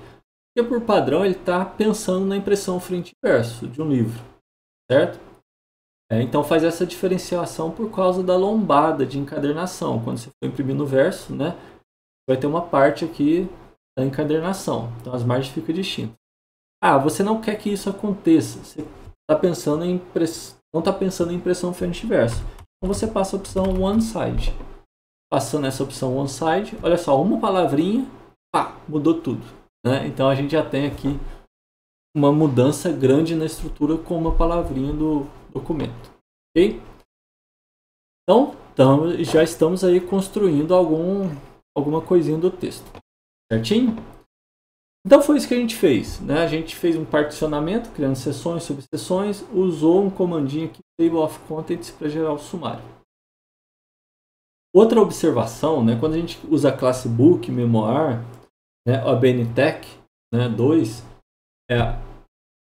Porque, por padrão, ele está pensando na impressão frente e verso de um livro. Certo? Então faz essa diferenciação por causa da lombada de encadernação. Quando você for imprimir no verso, né, vai ter uma parte aqui da encadernação. Então as margens ficam distintas. Você não quer que isso aconteça. Você está pensando em não está pensando em impressão frente e verso. Então você passa a opção One Side. Passando essa opção One Side, olha só, uma palavrinha, mudou tudo. Né? Então a gente já tem aqui uma mudança grande na estrutura com uma palavrinha do documento. Ok? Então, já estamos aí construindo alguma coisinha do texto. Certinho? Então foi isso que a gente fez. Né? A gente fez um particionamento, criando seções, subseções, usou um comandinho aqui, Table of Contents, para gerar o sumário. Outra observação, né? Quando a gente usa a classe Book, Memoir, né? A BNTech, né? 2,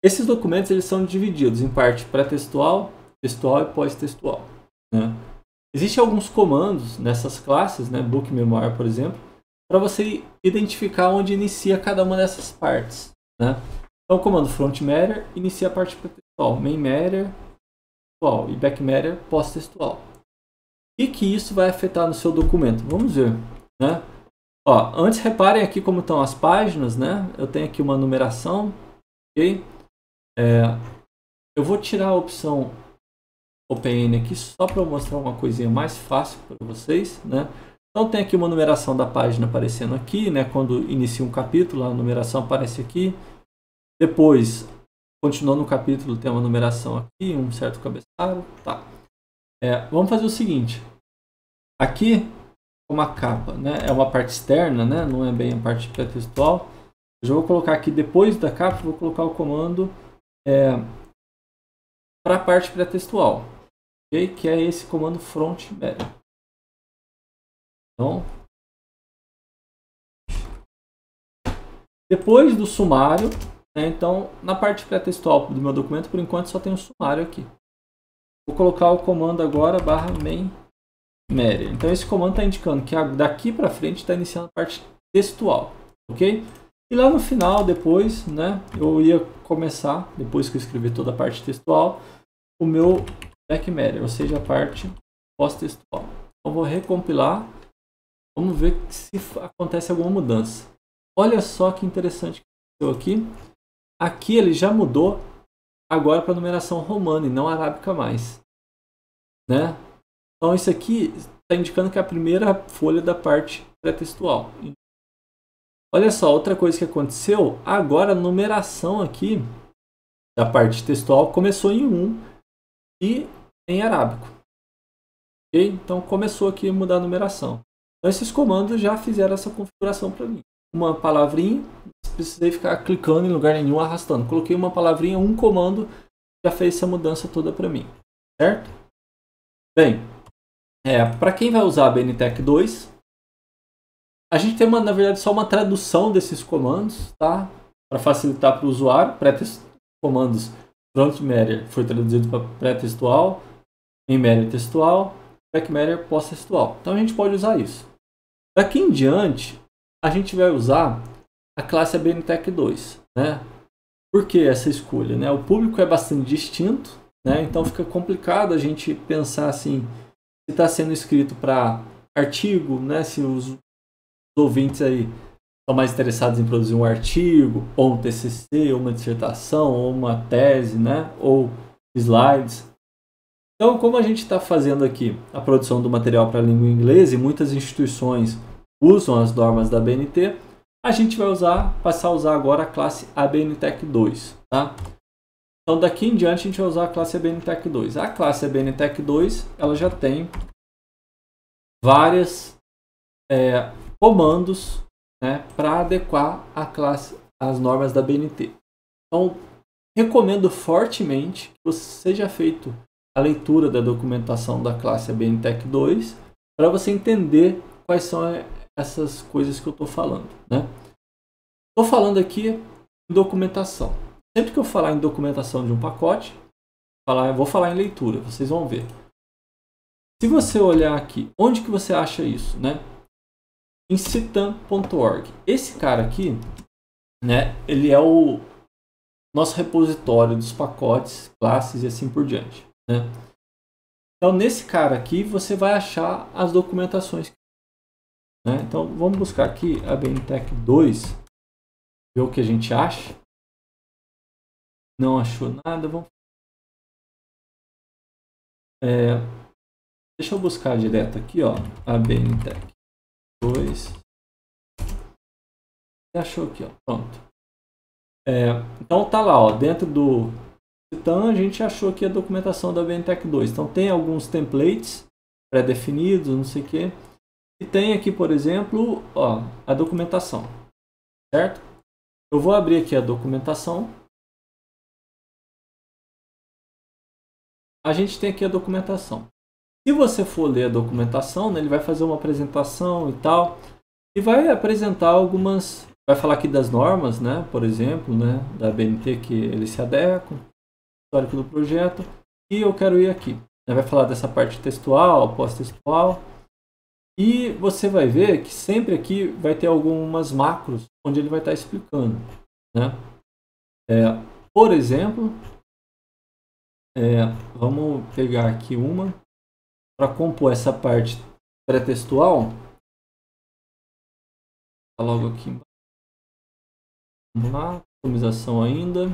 esses documentos eles são divididos em parte pré-textual, textual e pós-textual. Né? Existem alguns comandos nessas classes, né, Book Memoir, por exemplo, para você identificar onde inicia cada uma dessas partes. Né? Então, o comando Front Matter inicia a parte pré-textual, Main Matter textual e Back Matter pós-textual. E que isso vai afetar no seu documento? Vamos ver. Né? Antes, reparem aqui como estão as páginas. Né? Eu tenho aqui uma numeração. Okay? Eu vou tirar a opção OpenN aqui só para mostrar uma coisinha mais fácil para vocês, né? Então tem aqui uma numeração da página aparecendo aqui, né? Quando inicia um capítulo, a numeração aparece aqui. Depois, continuando o capítulo, tem uma numeração aqui, um certo cabeçalho. Tá. Vamos fazer o seguinte. Aqui, uma capa, né? É uma parte externa, né? Não é bem a parte pré-textual. Eu já vou colocar aqui depois da capa, vou colocar o comando para a parte pré-textual, okay? Que é esse comando Front Matter. Então, depois do sumário, né? Então na parte pré-textual do meu documento, por enquanto só tem o sumário aqui. Vou colocar o comando agora /main matter. Então esse comando está indicando que daqui para frente está iniciando a parte textual, ok? E lá no final, depois, né, eu ia começar, depois que eu escrever toda a parte textual, o meu back matter, ou seja, a parte pós-textual. Então, vou recompilar, vamos ver se acontece alguma mudança. Olha só que interessante que aconteceu aqui. Aqui ele já mudou agora para a numeração romana e não arábica mais. Né? Então, isso aqui está indicando que é a primeira folha da parte pré-textual. Olha só, outra coisa que aconteceu, agora a numeração aqui da parte textual começou em 1 e em arábico. Okay? Então começou aqui a mudar a numeração. Então esses comandos já fizeram essa configuração para mim. Uma palavrinha, não precisei ficar clicando em lugar nenhum, arrastando. Coloquei uma palavrinha, um comando, já fez essa mudança toda para mim. Certo? Bem, para quem vai usar a BNTech 2, a gente tem, na verdade, só uma tradução desses comandos, tá? Para facilitar para o usuário. Comandos Front Matter foi traduzido para pré-textual, Main Matter textual, TechMatter pós-textual. Então a gente pode usar isso. Daqui em diante, a gente vai usar a classe ABNTech2, né? Por que essa escolha, né? O público é bastante distinto, né? Então fica complicado a gente pensar assim, se está sendo escrito para artigo, né? Se os ouvintes aí estão mais interessados em produzir um artigo, ou um TCC, ou uma dissertação, ou uma tese, né? Ou slides. Então, como a gente está fazendo aqui a produção do material para a língua inglesa e muitas instituições usam as normas da ABNT, a gente vai passar a usar agora a classe ABNTech2, tá? Então, daqui em diante, a gente vai usar a classe ABNTech2. A classe ABNTech2, ela já tem vários comandos, né, para adequar a classe às normas da ABNT. Então, recomendo fortemente que seja feito a leitura da documentação da classe ABNTech2 para você entender quais são essas coisas que eu estou falando, né? Estou falando aqui em documentação. Sempre que eu falar em documentação de um pacote, eu vou falar em leitura, vocês vão ver. Se você olhar aqui, onde que você acha isso, né? Em citam.org. Esse cara aqui, né, ele é o nosso repositório dos pacotes, classes e assim por diante, né? Então, nesse cara aqui, você vai achar as documentações, né? Então, vamos buscar aqui a ABNTech2, ver o que a gente acha. Não achou nada, vamos... deixa eu buscar direto aqui, ó, a ABNTech2. Achou aqui, ó, pronto. Então tá lá, ó, dentro do Citam a gente achou aqui a documentação da ABNTech2. Então tem alguns templates pré-definidos, não sei o que. E tem aqui, por exemplo, ó, a documentação, certo? Eu vou abrir aqui a documentação. A gente tem aqui a documentação. Se você for ler a documentação, né, ele vai fazer uma apresentação e tal, e vai apresentar algumas, vai falar aqui das normas, né, por exemplo, né, da ABNT que eles se adequam, histórico do projeto, e eu quero ir aqui. Vai falar dessa parte textual, pós-textual, e você vai ver que sempre aqui vai ter algumas macros onde ele vai estar explicando, né? Por exemplo, vamos pegar aqui uma para compor essa parte pré-textual. Tá logo aqui embaixo. Vamos lá, customização ainda.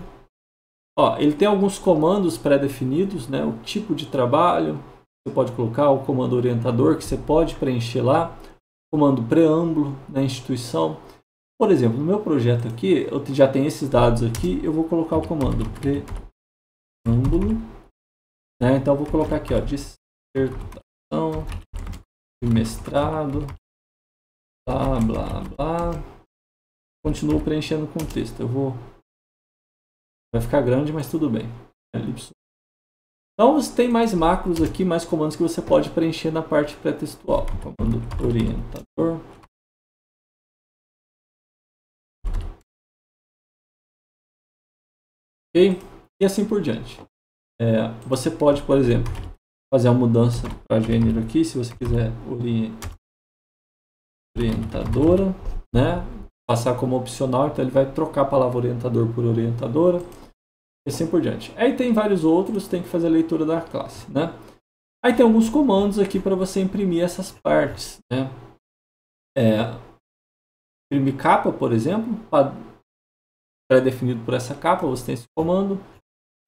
Ó, ele tem alguns comandos pré-definidos, né? O tipo de trabalho, você pode colocar o comando orientador que você pode preencher lá, comando preâmbulo na instituição. Por exemplo, no meu projeto aqui, eu já tenho esses dados aqui, eu vou colocar o comando preâmbulo, né? Então eu vou colocar aqui, ó, dissertação de mestrado, blá blá blá. Continuo preenchendo com texto. Vai ficar grande, mas tudo bem. Então você tem mais macros aqui, mais comandos que você pode preencher na parte pré-textual. Comando orientador. Ok? E assim por diante. Você pode, por exemplo, fazer a mudança para gênero aqui, se você quiser orientadora, né? Passar como opcional, então ele vai trocar a palavra orientador por orientadora e assim por diante. Aí tem vários outros, tem que fazer a leitura da classe, né? Aí tem alguns comandos aqui para você imprimir essas partes, né? Imprimir capa, por exemplo, pré-definido por essa capa, você tem esse comando.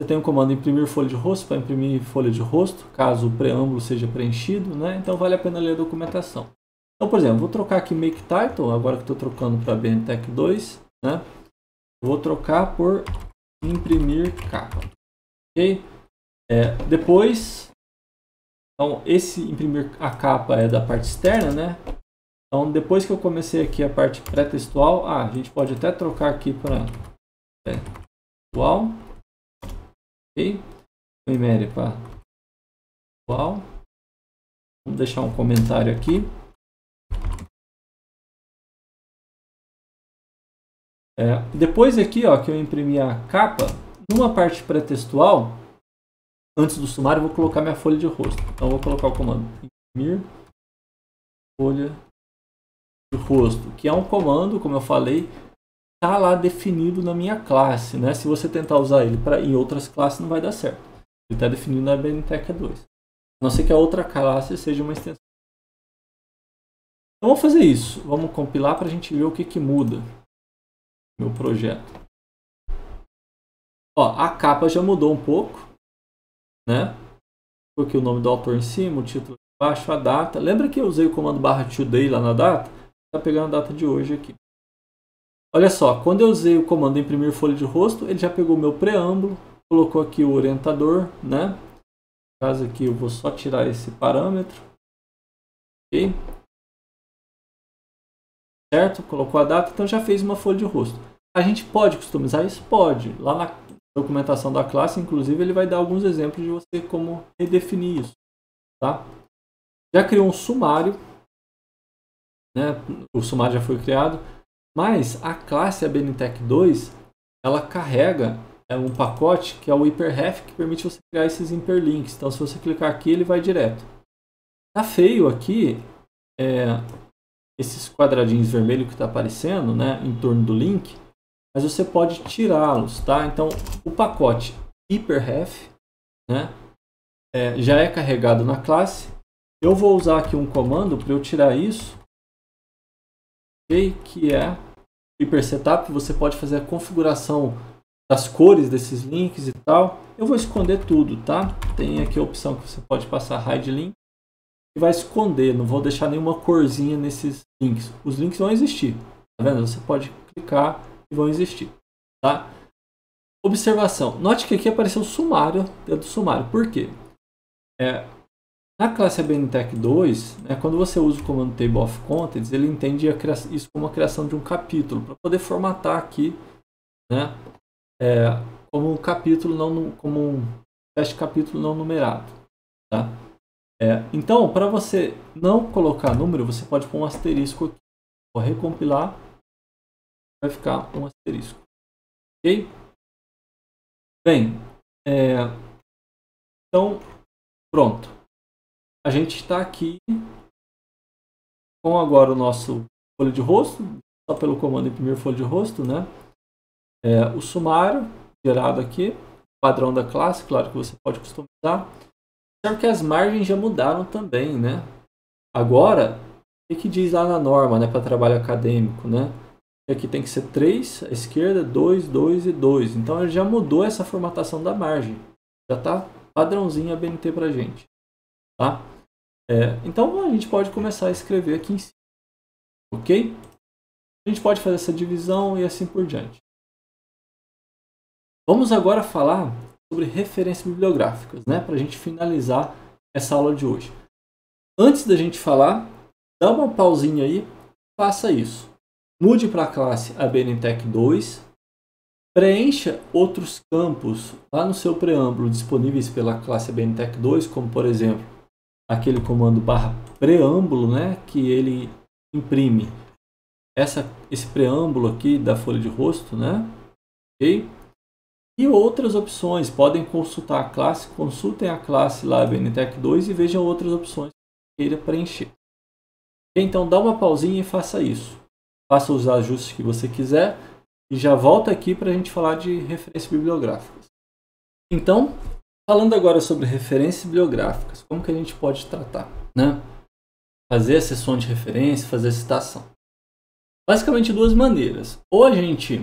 Você tem o comando imprimir folha de rosto para imprimir folha de rosto, caso o preâmbulo seja preenchido, né? Então vale a pena ler a documentação. Então, por exemplo, vou trocar aqui Make Title, agora que estou trocando para ABNTech2, né? Vou trocar por imprimir capa, ok? Depois, então, esse imprimir a capa é da parte externa, né? Então, depois que eu comecei aqui a parte pré-textual, a gente pode até trocar aqui para textual, ok? O e-mail para textual. Vamos deixar um comentário aqui. Depois aqui, ó, que eu imprimi a capa, numa parte pré-textual, antes do sumário, eu vou colocar minha folha de rosto. Então, eu vou colocar o comando imprimir folha de rosto, que é um comando, como eu falei, está lá definido na minha classe, né? Se você tentar usar ele em outras classes, não vai dar certo. Ele está definido na BNTech 2. A não ser que a outra classe seja uma extensão. Então vamos fazer isso. Vamos compilar para a gente ver o que muda no meu projeto. Ó, a capa já mudou um pouco, né? Coloquei o nome do autor em cima, o título embaixo, a data. Lembra que eu usei o comando /today lá na data? Está pegando a data de hoje aqui. Olha só, quando eu usei o comando imprimir folha de rosto, ele já pegou o meu preâmbulo, colocou aqui o orientador, né? No caso aqui eu vou só tirar esse parâmetro. Ok? Certo? Colocou a data, então já fez uma folha de rosto. A gente pode customizar isso? Pode. Lá na documentação da classe, inclusive, ele vai dar alguns exemplos de você como redefinir isso. Tá? Já criou um sumário, né? O sumário já foi criado, mas a classe BNTech 2, ela carrega um pacote que é o hyperref, que permite você criar esses hyperlinks. Então, se você clicar aqui, ele vai direto. Tá feio aqui esses quadradinhos vermelhos que está aparecendo, né, em torno do link, mas você pode tirá-los, tá? Então, o pacote hyperref, né, já é carregado na classe. Eu vou usar aqui um comando para eu tirar isso, okay? Que é hypersetup. Você pode fazer a configuração das cores desses links e tal. Eu vou esconder tudo, tá? Tem aqui a opção que você pode passar hide link e vai esconder. Não vou deixar nenhuma corzinha nesses links. Os links vão existir, tá vendo? Você pode clicar e vão existir, tá? Observação. Note que aqui apareceu o sumário dentro do sumário. Por quê? Na classe BNTech 2, né, quando você usa o comando Table of Contents, ele entende isso como a criação de um capítulo, para poder formatar aqui, né, como um capítulo, como um teste capítulo não numerado. Tá? Então, para você não colocar número, você pode pôr um asterisco aqui. Vou recompilar, vai ficar um asterisco. Ok? Bem, então, pronto. A gente está aqui com agora o nosso folha de rosto, só pelo comando imprimir folha de rosto, né? O sumário gerado aqui, padrão da classe, claro que você pode customizar. Só que as margens já mudaram também, né? Agora, o que diz lá na norma, né, para trabalho acadêmico, né? Aqui tem que ser 3 à esquerda, 2, 2 e 2. Então ele já mudou essa formatação da margem. Já está padrãozinho a BNT para a gente. Tá? Então a gente pode começar a escrever aqui em cima. Ok? A gente pode fazer essa divisão e assim por diante. Vamos agora falar sobre referências bibliográficas, né? Para a gente finalizar essa aula de hoje. Antes da gente falar, dá uma pausinha aí, faça isso. Mude para a classe BNTech 2, preencha outros campos lá no seu preâmbulo disponíveis pela classe BNTech 2, como por exemplo, aquele comando /preâmbulo, né, que ele imprime esse preâmbulo aqui da folha de rosto, né, ok? E outras opções, podem consultar a classe, consultem a classe lá BNTech 2 e vejam outras opções que queira preencher. Então dá uma pausinha e faça isso. Faça os ajustes que você quiser e já volta aqui para a gente falar de referências bibliográficas. Então, falando agora sobre referências bibliográficas, como que a gente pode tratar, né? Fazer a sessão de referência, fazer a citação. Basicamente duas maneiras. Ou a gente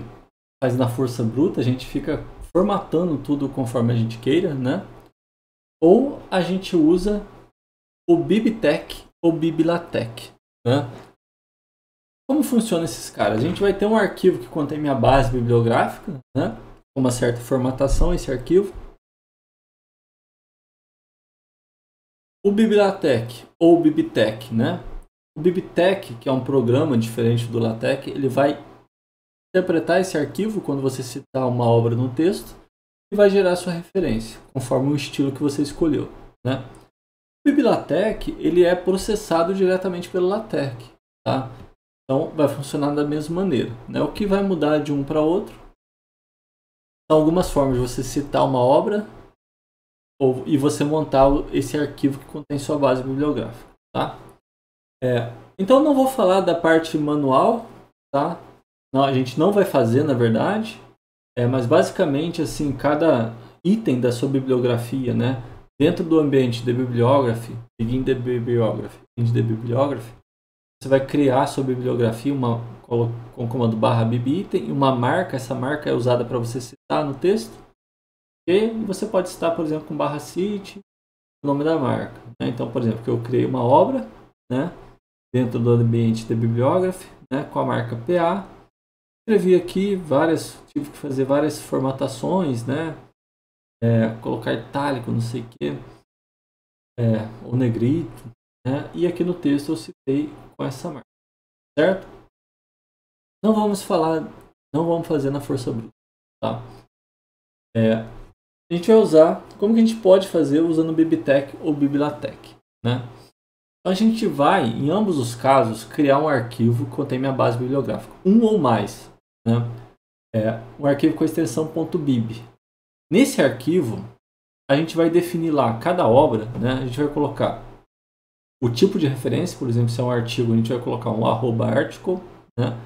faz na força bruta, a gente fica formatando tudo conforme a gente queira, né? Ou a gente usa o BibTeX ou BibLaTeX, né? Como funciona esses caras? A gente vai ter um arquivo que contém minha base bibliográfica, né? Com uma certa formatação, esse arquivo. O BibLaTeX ou BibTeX, né? O BibTeX, que é um programa diferente do LaTeX, ele vai interpretar esse arquivo quando você citar uma obra no texto e vai gerar sua referência, conforme o estilo que você escolheu, né? O BibLaTeX, ele é processado diretamente pelo LaTeX, tá? Então, vai funcionar da mesma maneira, né? O que vai mudar de um para outro são algumas formas de você citar uma obra e você montar esse arquivo que contém sua base bibliográfica. tá? Então não vou falar da parte manual, tá? Não, a gente não vai fazer, na verdade, mas basicamente assim, cada item da sua bibliografia, né? Dentro do ambiente de bibliography, begin the bibliography, end the bibliography, você vai criar a sua bibliografia com o comando /bibitem e uma marca. Essa marca é usada para você citar no texto. E você pode citar, por exemplo, com /cite o nome da marca, né? Então, por exemplo, que eu criei uma obra, né, dentro do ambiente de bibliography, né, com a marca PA. Escrevi aqui tive que fazer várias formatações, né, colocar itálico, não sei o que, ou negrito, né, e aqui no texto eu citei com essa marca, certo? Não vamos fazer na força bruta, tá? A gente vai usar, como que a gente pode fazer usando o BibTeX ou Bibliatec, né? Então a gente vai, em ambos os casos, criar um arquivo que contém minha base bibliográfica, um ou mais, né? Um arquivo com a extensão .bib. Nesse arquivo, a gente vai definir lá cada obra, né? A gente vai colocar o tipo de referência, por exemplo, se é um artigo, a gente vai colocar um @article, né?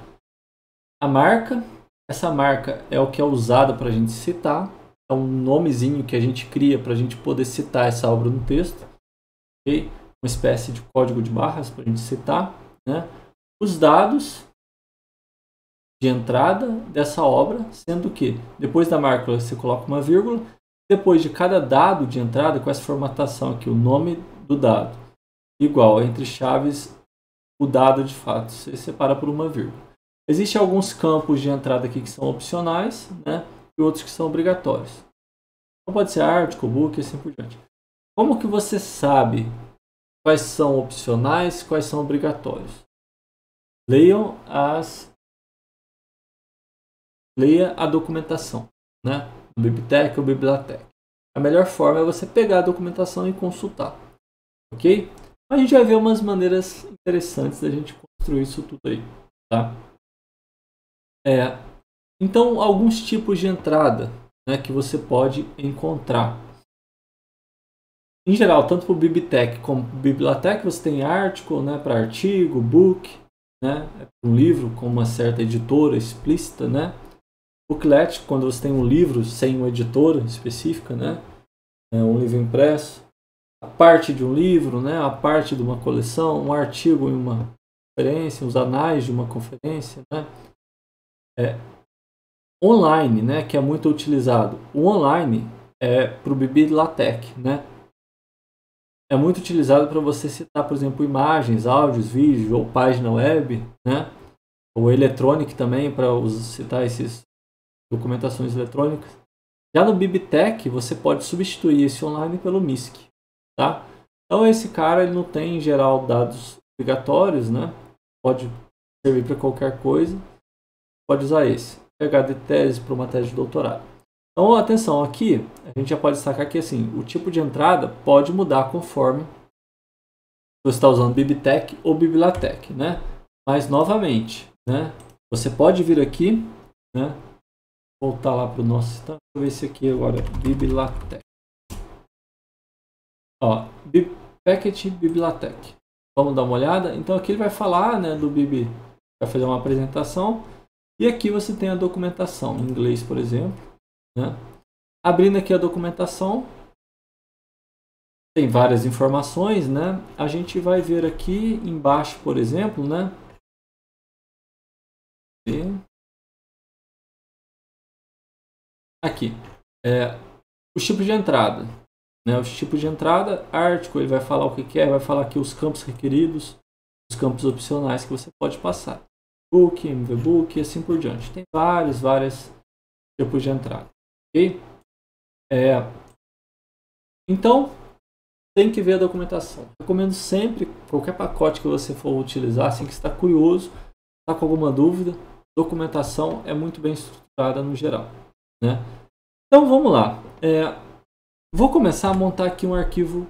A marca, essa marca é o que é usada para a gente citar, é um nomezinho que a gente cria para a gente poder citar essa obra no texto, ok? Uma espécie de código de barras para a gente citar, né? Os dados de entrada dessa obra, sendo que depois da marca você coloca uma vírgula, depois de cada dado de entrada, com essa formatação aqui, o nome do dado, igual entre chaves, o dado de fato, você separa por uma vírgula. Existem alguns campos de entrada aqui que são opcionais, né? E outros que são obrigatórios. Então pode ser article, book e assim por diante. Como que você sabe quais são opcionais, quais são obrigatórios? Leia a documentação, né? O BibTeX ou Bibliatec. A melhor forma é você pegar a documentação e consultar, ok? A gente vai ver umas maneiras interessantes da gente construir isso tudo aí, tá? Então, alguns tipos de entrada, né, que você pode encontrar. Em geral, tanto para o BibTeX como para o Bibliatec, você tem article, né, para artigo, book, né, um livro com uma certa editora explícita, né, booklet, quando você tem um livro sem uma editora específica, né, um livro impresso, a parte de um livro, né, a parte de uma coleção, um artigo em uma conferência, os anais de uma conferência, né, online, né, que é muito utilizado. O online é para o Bibliatec, né? É muito utilizado para você citar, por exemplo, imagens, áudios, vídeos ou página web, né? Ou eletrônico também para citar essas documentações eletrônicas. Já no BibTeX você pode substituir esse online pelo MISC, tá? Então esse cara ele não tem em geral dados obrigatórios, né? Pode servir para qualquer coisa. Pode usar esse. Pegar de tese para uma tese de doutorado. Então, atenção, aqui a gente já pode destacar que assim, o tipo de entrada pode mudar conforme você está usando BibTeX ou Bibliatec, né? Mas, novamente, né, você pode vir aqui, né, voltar lá para o nosso sistema. Deixa eu ver esse aqui agora, Bibliatec. Ó, Package Bibliatec. Vamos dar uma olhada. Então, aqui ele vai falar, né, do Bib, vai fazer uma apresentação. E aqui você tem a documentação, em inglês, por exemplo, né? Abrindo aqui a documentação, tem várias informações, né? A gente vai ver aqui embaixo, por exemplo, né? Aqui, os tipos de entrada, né? Os tipos de entrada, article, ele vai falar o que quer, vai falar aqui os campos requeridos, os campos opcionais que você pode passar. Book, MVBook e assim por diante. Tem vários tipos de entrada. Ok? Então, tem que ver a documentação. Recomendo sempre, qualquer pacote que você for utilizar, assim que está curioso, está com alguma dúvida, documentação é muito bem estruturada no geral, né? Então, vamos lá. Vou começar a montar aqui um arquivo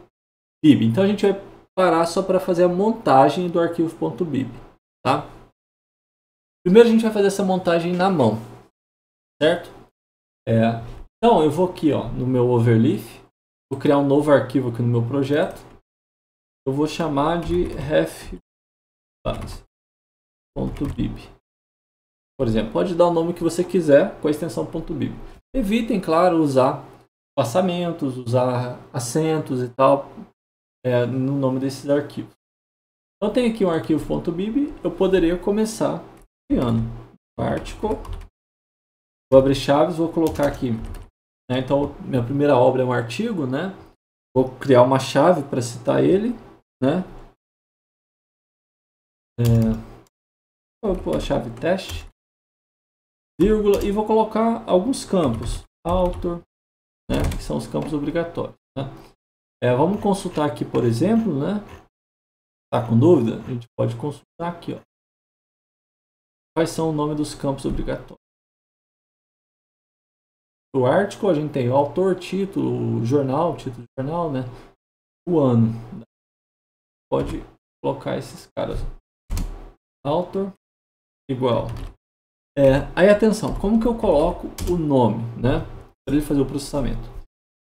bib. Então, a gente vai parar só para fazer a montagem do arquivo .bib, tá? Primeiro a gente vai fazer essa montagem na mão, certo? Então eu vou aqui, ó, no meu overleaf, vou criar um novo arquivo aqui no meu projeto. eu vou chamar de ref_base.bib. Por exemplo, pode dar o nome que você quiser com a extensão .bib. Evitem, claro, usar espaçamentos, usar acentos e tal no nome desses arquivos. Então tem aqui um arquivo .bib, eu poderia começar criando article, vou abrir chaves, vou colocar aqui, né? Então minha primeira obra é um artigo, né? Vou criar uma chave para citar ele, né? Vou pôr a chave teste, vírgula, e vou colocar alguns campos, author, né? Que são os campos obrigatórios, né? Vamos consultar aqui, por exemplo, né? Tá com dúvida? A gente pode consultar aqui, ó. Quais são o nome dos campos obrigatórios? O article a gente tem o autor, título, jornal, título de jornal, né? O ano. Pode colocar esses caras. Author igual. Aí atenção, como que eu coloco o nome, né? Para ele fazer o processamento.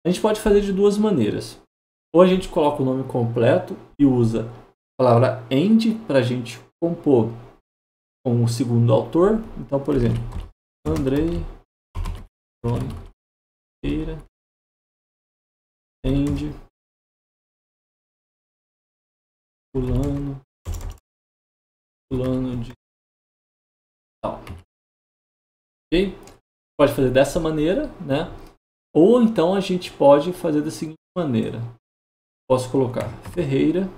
A gente pode fazer de duas maneiras. Ou a gente coloca o nome completo e usa a palavra end para a gente compor com o segundo autor. Então, por exemplo, Andrei Ferreira end fulano de tal. Ok? Pode fazer dessa maneira, né? Ou então a gente pode fazer da seguinte maneira. Posso colocar Ferreira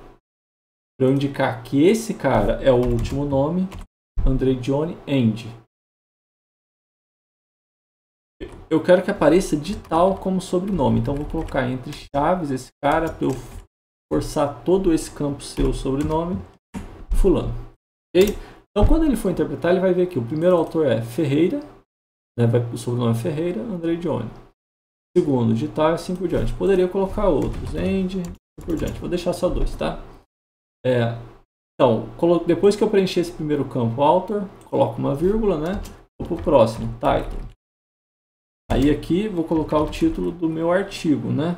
para eu indicar que esse cara é o último nome, Andrei Johnny End. Eu quero que apareça de tal como sobrenome, então vou colocar entre chaves esse cara para eu forçar todo esse campo seu sobrenome, fulano. Ok? Então quando ele for interpretar, ele vai ver que o primeiro autor é Ferreira, né? O sobrenome é Ferreira, Andrei Johnny. Segundo, de tal e assim por diante. Poderia colocar outros, End, e por diante. Vou deixar só dois, tá? Então, depois que eu preencher esse primeiro campo, author, coloco uma vírgula, né? Vou para o próximo, title. Aí aqui vou colocar o título do meu artigo, né?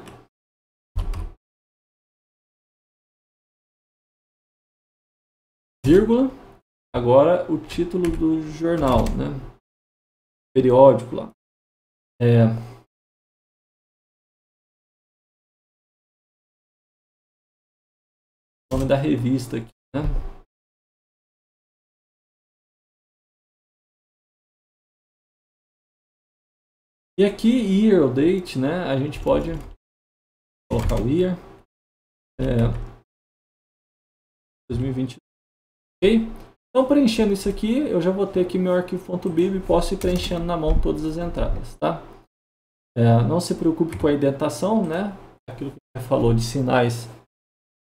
Vírgula. Agora o título do jornal, né? Periódico lá. Nome da revista aqui, né? E aqui, year ou date, né? A gente pode colocar o year. 2020. Ok? Então, preenchendo isso aqui, eu já vou ter aqui meu arquivo.bib e posso ir preenchendo na mão todas as entradas, tá? Não se preocupe com a indentação, né? Aquilo que você falou de sinais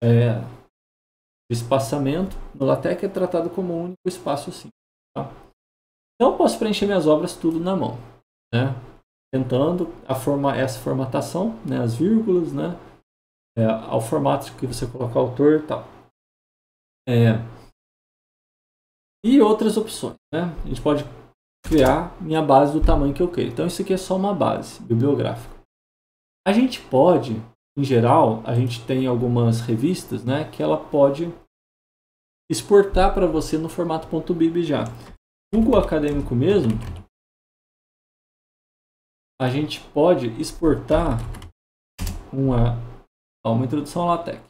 de espaçamento. No LaTeX é tratado como um único espaço assim, tá? Então, eu posso preencher minhas obras tudo na mão, né? Tentando essa formatação, né? As vírgulas, né? Ao formato que você colocar autor e tal. E outras opções, né? A gente pode criar minha base do tamanho que eu quero. Então isso aqui é só uma base bibliográfica. A gente pode, em geral, a gente tem algumas revistas, né? Que ela pode exportar para você no formato .bib já. Google Acadêmico mesmo, a gente pode exportar uma introdução ao LaTeX.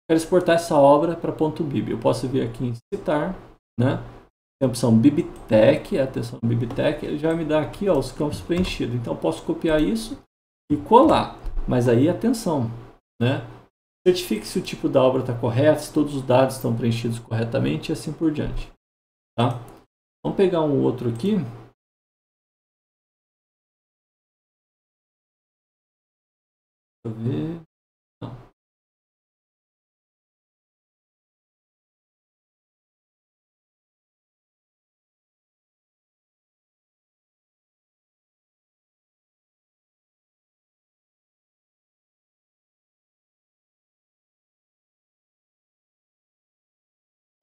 Quero exportar essa obra para .bib. Eu posso vir aqui em citar, né? Tem a opção BibTeX, atenção BibTeX, ele já vai me dar aqui, ó, os campos preenchidos. Então eu posso copiar isso e colar. Mas aí atenção, né? Certifique se o tipo da obra está correto, se todos os dados estão preenchidos corretamente e assim por diante, tá? Vamos pegar um outro aqui. Deixa eu ver. Não.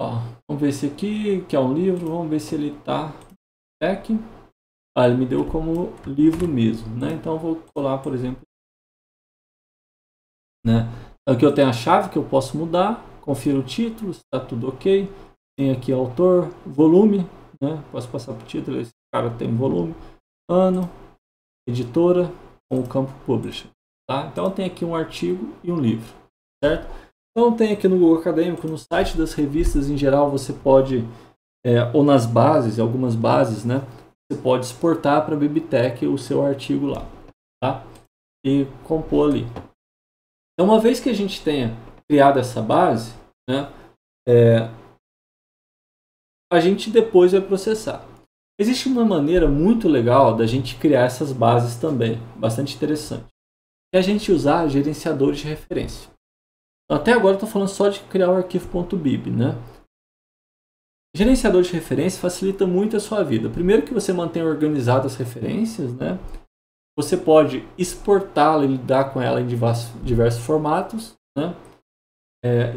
Ó, vamos ver esse aqui, que é um livro, vamos ver se ele está aqui. Ele me deu como livro mesmo, né? Então eu vou colar, por exemplo, né? Aqui eu tenho a chave que eu posso mudar, confiro o título, se está tudo ok. Tem aqui autor, volume, né? Posso passar para o título, esse cara tem volume, ano, editora, com o campo publisher. Tá? Então eu tenho aqui um artigo e um livro, certo? Então tem aqui no Google Acadêmico, no site das revistas em geral, você pode, ou nas bases, algumas bases, né? Você pode exportar para a Bibtec o seu artigo lá, tá? E compor ali. Então uma vez que a gente tenha criado essa base, né? A gente depois vai processar. Existe uma maneira muito legal da gente criar essas bases também, bastante interessante. É a gente usar gerenciadores de referência. Até agora eu estou falando só de criar o arquivo.bib, né? Gerenciador de referência facilita muito a sua vida. Primeiro que você mantém organizadas as referências, né? Você pode exportá-la e lidar com ela em diversos formatos, né?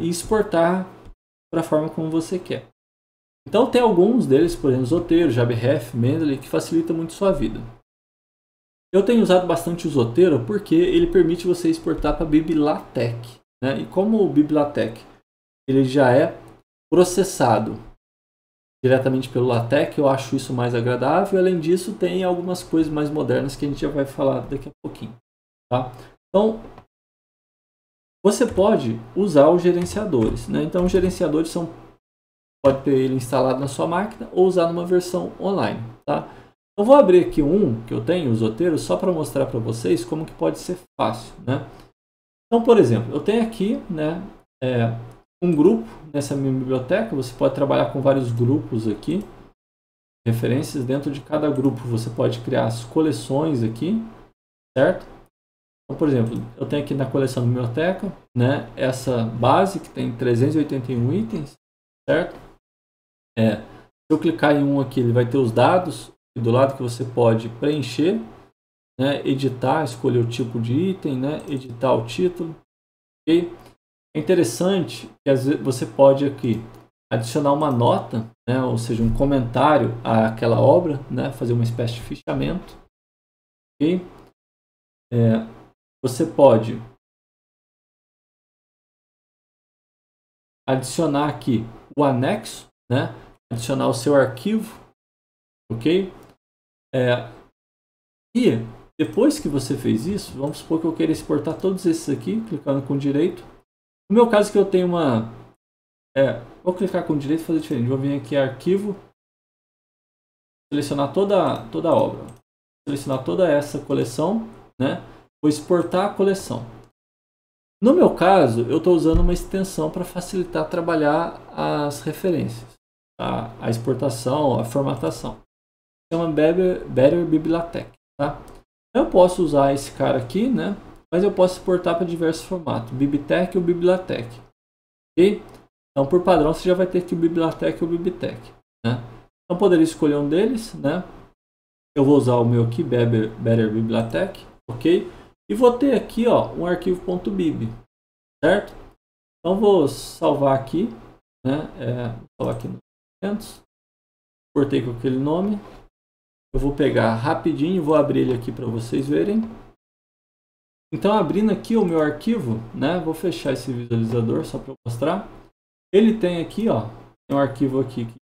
E exportar para a forma como você quer. Então tem alguns deles, por exemplo, Zotero, JabRef, Mendeley, que facilita muito a sua vida. Eu tenho usado bastante o Zotero porque ele permite você exportar para BibLaTeX, né? E como o BibLaTeX ele já é processado diretamente pelo LaTeX, eu acho isso mais agradável. Além disso, tem algumas coisas mais modernas que a gente já vai falar daqui a pouquinho. Tá? Então, você pode usar os gerenciadores, né? Então, os gerenciadores pode ter ele instalado na sua máquina ou usar numa versão online. Tá? Eu vou abrir aqui um que eu tenho, o Zotero, só para mostrar para vocês como que pode ser fácil. Né? Então, por exemplo, eu tenho aqui, né, um grupo nessa minha biblioteca. Você pode trabalhar com vários grupos aqui, referências. Dentro de cada grupo você pode criar as coleções aqui, certo? Então, por exemplo, eu tenho aqui na coleção da biblioteca, né, essa base que tem 381 itens, certo? Se eu clicar em um aqui, ele vai ter os dados do lado que você pode preencher, né, editar, escolher o tipo de item, né, editar o título. Okay? É interessante que às vezes você pode aqui adicionar uma nota, né, ou seja, um comentário àquela obra, né, fazer uma espécie de fichamento. Okay? Você pode adicionar aqui o anexo, né, adicionar o seu arquivo, ok? E depois que você fez isso, vamos supor que eu queira exportar todos esses aqui, clicando com direito. No meu caso que eu tenho vou clicar com direito e fazer diferente. Vou vir aqui arquivo, selecionar toda a obra, selecionar toda essa coleção, né? Vou exportar a coleção. No meu caso, eu estou usando uma extensão para facilitar trabalhar as referências, a exportação, a formatação. Chama Better BibLaTeX, tá? Eu posso usar esse cara aqui, né? Mas eu posso exportar para diversos formatos, BibTeX ou BibLaTeX. Ok? Então, por padrão, você já vai ter aqui o BibLaTeX ou BibTeX, né? Então, poderia escolher um deles, né? Eu vou usar o meu aqui, Better BibLaTeX, ok? E vou ter aqui, ó, um arquivo .bib, certo? Então, vou salvar aqui, né? Vou salvar aqui no documentos. Exportei com aquele nome. Eu vou pegar rapidinho, vou abrir ele aqui para vocês verem. Então, abrindo aqui o meu arquivo, né? Vou fechar esse visualizador só para mostrar. Ele tem aqui, ó, tem um arquivo aqui que,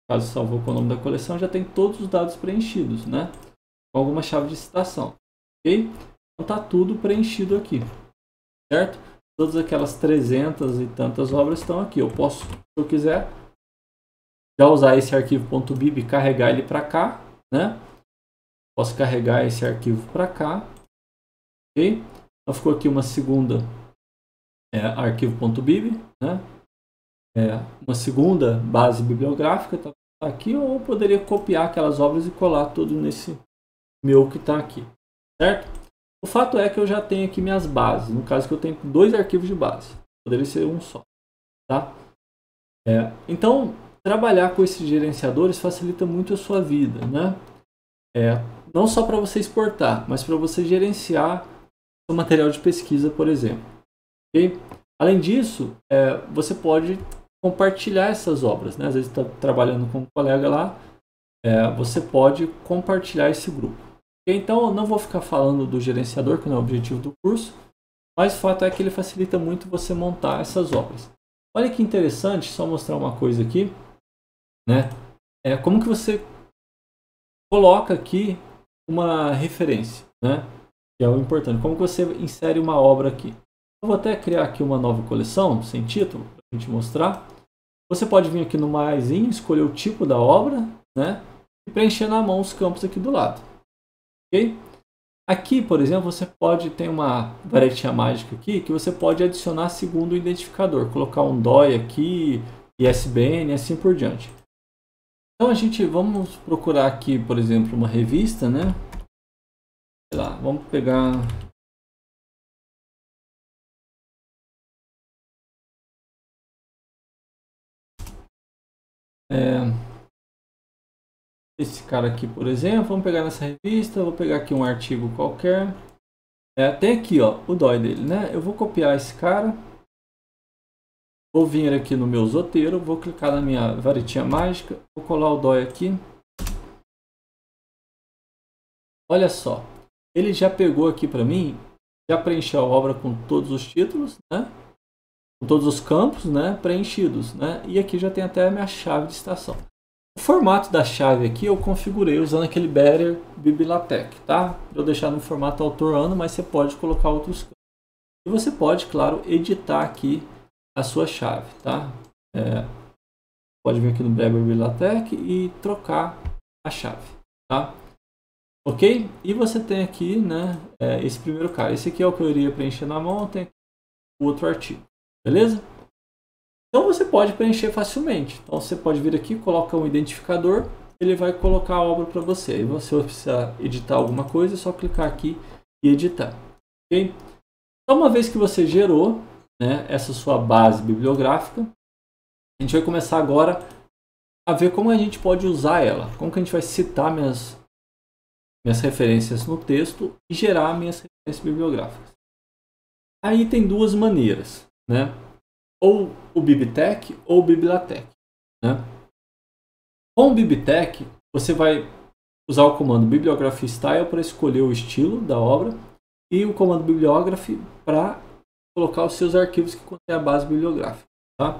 caso salvou com o nome da coleção, já tem todos os dados preenchidos, né? Com alguma chave de citação, ok? Então, tá tudo preenchido aqui, certo? Todas aquelas 300 e tantas obras estão aqui. Eu posso, se eu quiser, já usar esse arquivo .bib e carregar ele para cá, né? Posso carregar esse arquivo para cá, ok? Então ficou aqui uma segunda arquivo.bib, né? Uma segunda base bibliográfica tá aqui, ou eu poderia copiar aquelas obras e colar tudo nesse meu que está aqui, certo? O fato é que eu já tenho aqui minhas bases, no caso que eu tenho 2 arquivos de base, poderia ser um só, tá? Então, trabalhar com esses gerenciadores facilita muito a sua vida, né? Não só para você exportar, mas para você gerenciar o material de pesquisa, por exemplo. Okay? Além disso, você pode compartilhar essas obras, né? Às vezes está trabalhando com um colega lá, você pode compartilhar esse grupo. Okay? Então, eu não vou ficar falando do gerenciador, que não é o objetivo do curso, mas o fato é que ele facilita muito você montar essas obras. Olha que interessante, só mostrar uma coisa aqui, né? Como que você coloca aqui uma referência, né? Que é o importante. Como que você insere uma obra aqui? Eu vou até criar aqui uma nova coleção, sem título, para a gente mostrar. Você pode vir aqui no maisinho, escolher o tipo da obra, né? E preencher na mão os campos aqui do lado. Ok? Aqui, por exemplo, você pode ter uma varetinha mágica aqui que você pode adicionar segundo o identificador. Colocar um DOI aqui, ISBN e assim por diante. Então vamos procurar aqui, por exemplo, uma revista, né? Sei lá, vamos pegar esse cara aqui, por exemplo. Vamos pegar nessa revista, vou pegar aqui um artigo qualquer. Tem aqui, ó, o DOI dele, né? Eu vou copiar esse cara. Vou vir aqui no meu zoteiro, vou clicar na minha varetinha mágica, vou colar o DOI aqui. Olha só, ele já pegou aqui para mim, já preencheu a obra com todos os títulos, né? Com todos os campos, né? Preenchidos, né? E aqui já tem até a minha chave de estação. O formato da chave aqui eu configurei usando aquele Better BibliaTeX, tá? Vou deixar no formato autor ano, mas você pode colocar outros campos. E você pode, claro, editar aqui a sua chave, tá? Pode vir aqui no Better BibliaTeX e trocar a chave, tá? Ok? E você tem aqui, né, esse primeiro cara. Esse aqui é o que eu iria preencher na mão, tem o outro artigo. Beleza? Então você pode preencher facilmente. Então você pode vir aqui, coloca um identificador, ele vai colocar a obra para você. E você vai precisar editar alguma coisa, é só clicar aqui e editar. Ok? Então uma vez que você gerou, né, essa sua base bibliográfica, a gente vai começar agora a ver como a gente pode usar ela. Como que a gente vai citar minhas referências no texto e gerar minhas referências bibliográficas. Aí tem duas maneiras, né? Ou o BibTeX ou o BibliaTeX, né? Com o BibTeX, você vai usar o comando Bibliography Style para escolher o estilo da obra e o comando Bibliography para colocar os seus arquivos que contém a base bibliográfica, tá?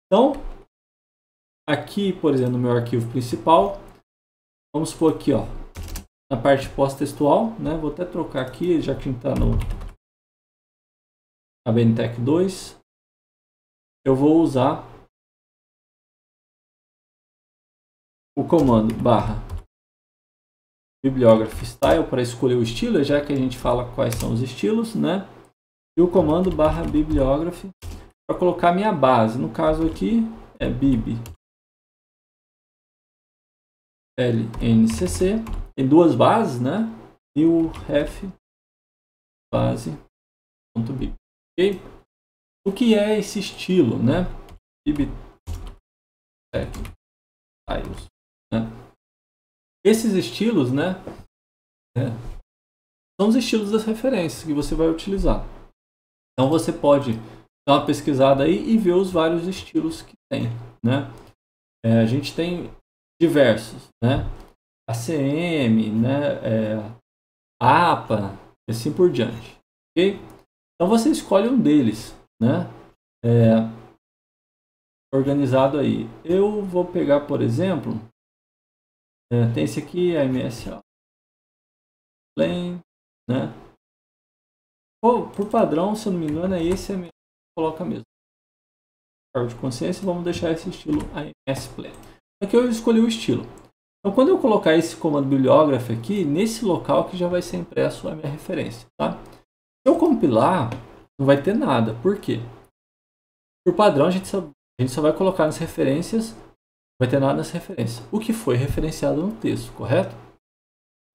Então, aqui, por exemplo, no meu arquivo principal, vamos supor aqui, ó, na parte pós-textual, né? Vou até trocar aqui, já que a gente está no BNTeX 2. Eu vou usar o comando /bibliography style para escolher o estilo, já que a gente fala quais são os estilos, né? E o comando /bibliography para colocar a minha base. No caso aqui é bib LNCC. Tem duas bases, né? E o ref base.bib. Ok? O que é esse estilo, né? BibTeX styles, né? Esses estilos, né? São os estilos das referências que você vai utilizar. Então você pode dar uma pesquisada aí e ver os vários estilos que tem, né? A gente tem diversos, né? ACM, né? APA, e assim por diante. Ok? Então você escolhe um deles, né? Organizado aí. Eu vou pegar, por exemplo, tem esse aqui, a MSA Plain, né? Por padrão, se eu não me engano, é esse MSA que coloca mesmo. Cargo de consciência, vamos deixar esse estilo AMS Plain. Aqui eu escolhi o estilo. Então, quando eu colocar esse comando bibliography aqui, nesse local que já vai ser impresso a minha referência, tá? Se eu compilar, não vai ter nada. Por quê? Por padrão, a gente só vai colocar nas referências, não vai ter nada nas referências. O que foi referenciado no texto, correto?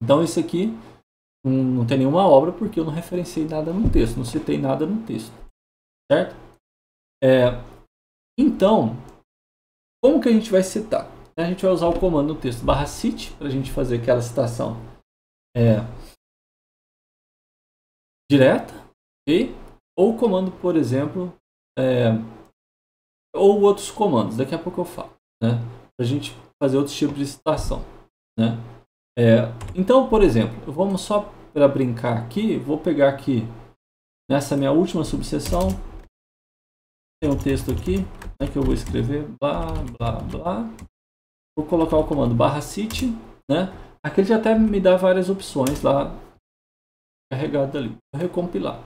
Então, isso aqui não tem nenhuma obra porque eu não referenciei nada no texto, não citei nada no texto, certo? Então, como que a gente vai citar? A gente vai usar o comando no texto /cite para a gente fazer aquela citação direta, ok? Ou o comando, por exemplo, ou outros comandos, daqui a pouco eu falo, né? Para a gente fazer outros tipos de citação, né? Então, por exemplo, vamos só para brincar aqui, vou pegar aqui nessa minha última subseção, tem um texto aqui, né, que eu vou escrever, blá, blá, blá. Vou colocar o comando /cite, né? Aqui ele já até me dá várias opções lá, carregado ali. Vou recompilar.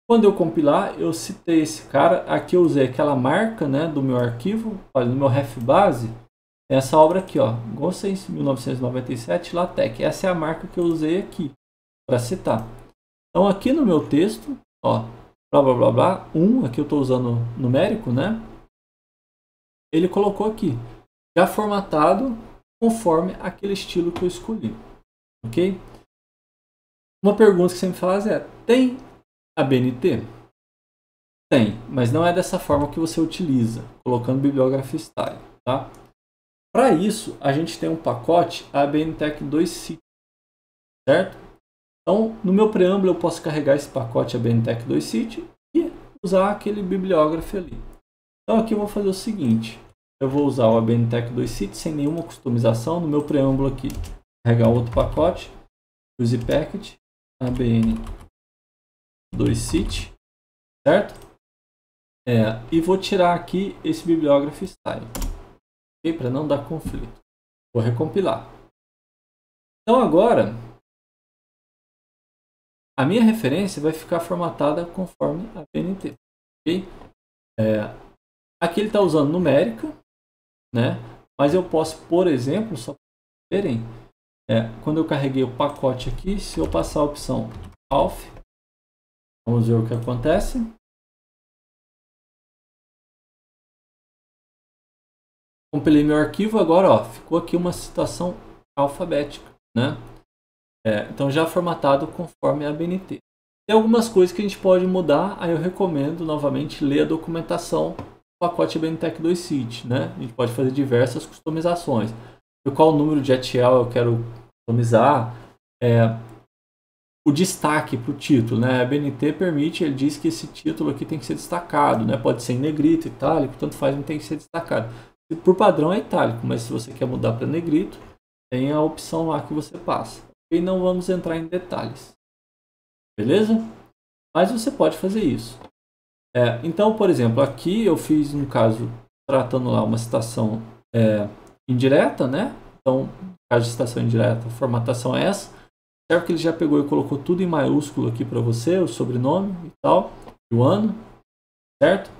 Quando eu compilar, eu citei esse cara. Aqui eu usei aquela marca, né, do meu arquivo. Olha, no meu ref base, essa obra aqui, ó, Goossens 1997, LaTeX. Essa é a marca que eu usei aqui para citar. Então aqui no meu texto, ó, blá blá blá blá, aqui eu estou usando numérico, né? Ele colocou aqui, já formatado conforme aquele estilo que eu escolhi, ok? Uma pergunta que você me faz é: tem a BNT? Tem, mas não é dessa forma que você utiliza, colocando bibliografia style, tá? Para isso, a gente tem um pacote ABNTech 2Cite, certo? Então, no meu preâmbulo, eu posso carregar esse pacote ABNTech 2Cite e usar aquele bibliografia ali. Então, aqui eu vou fazer o seguinte: eu vou usar o ABNTech 2Cite sem nenhuma customização. No meu preâmbulo aqui, carregar outro pacote, use package ABN 2Cite, certo? E vou tirar aqui esse bibliography style, okay? Para não dar conflito. Vou recompilar. Então agora a minha referência vai ficar formatada conforme a BNT, ok? Aqui ele está usando numérica, né? Mas eu posso, por exemplo, só para verem, quando eu carreguei o pacote aqui, se eu passar a opção ALF, vamos ver o que acontece. Compilei meu arquivo, agora ó, ficou aqui uma citação alfabética, né? Então já formatado conforme a BNT. Tem algumas coisas que a gente pode mudar, aí eu recomendo novamente ler a documentação do pacote ABNTech 2Cite, né? A gente pode fazer diversas customizações. Qual número de ETL eu quero customizar, o destaque para o título, né? A BNT permite, ele diz que esse título aqui tem que ser destacado, né? Pode ser em negrito, itálico, tanto faz, não tem que ser destacado. Por padrão é itálico, mas se você quer mudar para negrito, tem a opção lá que você passa. E não vamos entrar em detalhes. Beleza? Mas você pode fazer isso. Então, por exemplo, aqui eu fiz um caso tratando lá uma citação indireta, né? Então, no caso de citação indireta, a formatação é essa. Serve que ele já pegou e colocou tudo em maiúsculo aqui para você, o sobrenome e tal, e o ano, certo?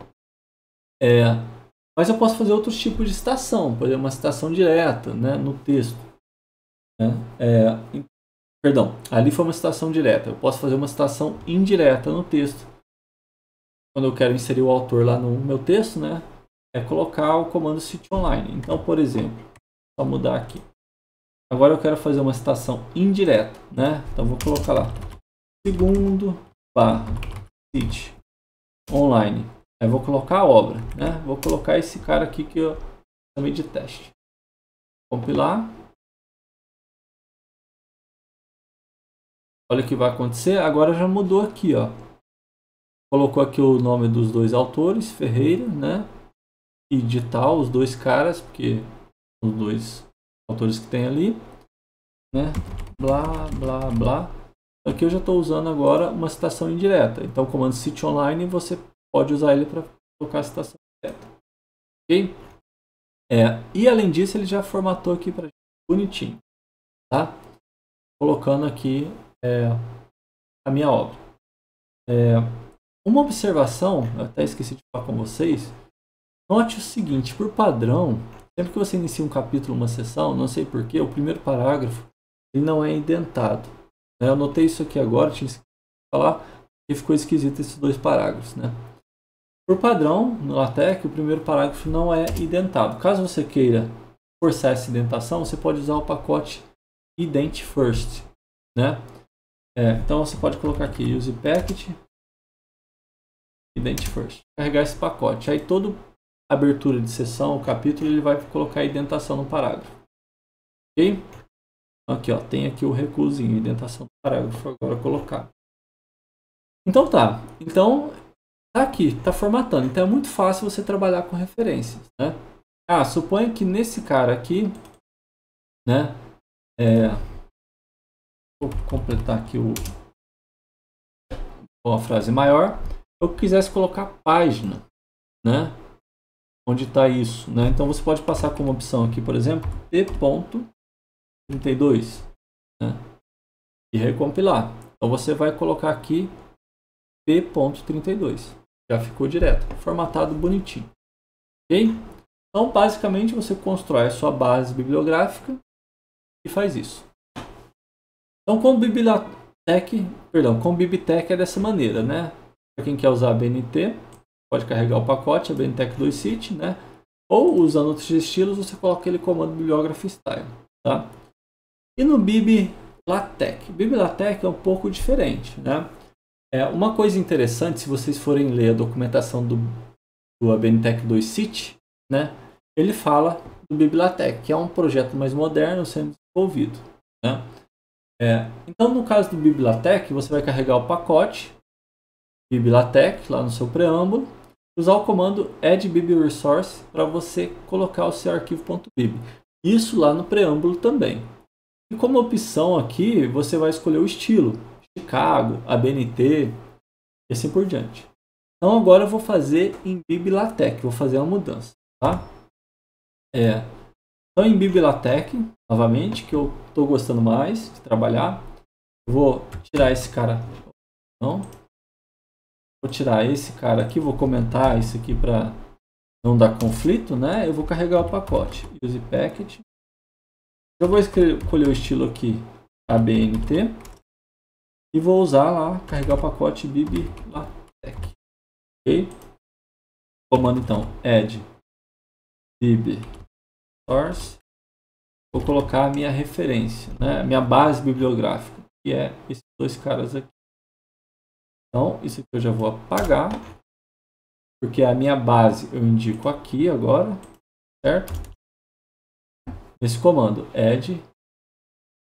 Mas eu posso fazer outros tipos de citação, por exemplo, uma citação direta, né, no texto. Perdão, ali foi uma citação direta. Eu posso fazer uma citação indireta no texto. Quando eu quero inserir o autor lá no meu texto, né, colocar o comando cite online. Então, por exemplo, só mudar aqui. Agora eu quero fazer uma citação indireta, né? Então vou colocar lá segundo cite online. Aí vou colocar a obra, né? Vou colocar esse cara aqui que eu chamei de teste. Compilar. Olha o que vai acontecer. Agora já mudou aqui, ó. Colocou aqui o nome dos dois autores, Ferreira, né? E digital, os dois caras, porque os dois autores que tem ali, né? Blá, blá, blá. Aqui eu já estou usando agora uma citação indireta. Então, o comando cite online, você pode usar ele para colocar a citação direta. Ok? E além disso, ele já formatou aqui para bonitinho, tá? Colocando aqui a minha obra. Uma observação, eu até esqueci de falar com vocês. Note o seguinte: por padrão, sempre que você inicia um capítulo, uma seção, não sei porquê, o primeiro parágrafo ele não é indentado. Eu notei isso aqui agora, tinha que falar, e ficou esquisito esses dois parágrafos, né? Por padrão, no LaTeX, o primeiro parágrafo não é indentado. Caso você queira forçar essa indentação, você pode usar o pacote Indent First, né? Então você pode colocar aqui use package Indent First, carregar esse pacote. Aí toda abertura de seção, o capítulo, ele vai colocar a indentação no parágrafo. Ok? Aqui, ó, tem aqui o recuozinho, indentação do parágrafo agora colocar. Então tá. Então tá aqui, tá formatando. Então é muito fácil você trabalhar com referências, né? Suponha que nesse cara aqui, né? Vou completar aqui o ou a frase maior, eu quisesse colocar página, né? Onde está isso, né? Então você pode passar como opção aqui, por exemplo, p.32, né? E recompilar. Então você vai colocar aqui p.32. Já ficou direto, formatado bonitinho. Ok? Então basicamente você constrói a sua base bibliográfica e faz isso. Então com Bibtec é dessa maneira, né? Para quem quer usar a BNT, pode carregar o pacote, a BNTec 2Cite, né? Ou usando outros estilos, você coloca aquele comando bibliography style, tá? E no BibLaTeX. BibLaTeX é um pouco diferente, né? Uma coisa interessante, se vocês forem ler a documentação do BNTec 2Cite, né? Ele fala do BibLaTeX, que é um projeto mais moderno sendo desenvolvido, né? Então, no caso do BibLaTeX, você vai carregar o pacote BibLaTeX lá no seu preâmbulo, usar o comando add bibresource para você colocar o seu arquivo .bib. Isso lá no preâmbulo também. E como opção aqui, você vai escolher o estilo, Chicago, ABNT e assim por diante. Então agora eu vou fazer em BibLaTeX, vou fazer uma mudança, tá? Então em BibLaTeX, novamente, que eu estou gostando mais de trabalhar, eu vou tirar esse cara, não? Vou tirar esse cara aqui, vou comentar isso aqui para não dar conflito, né? Eu vou carregar o pacote use package. Eu vou escolher o estilo aqui ABNT e vou usar lá, carregar o pacote BibLaTeX. Ok? Comando então add bibsource. Vou colocar a minha referência, né? A minha base bibliográfica, que é esses dois caras aqui. Então, isso aqui eu já vou apagar, porque a minha base eu indico aqui agora, certo? Esse comando, add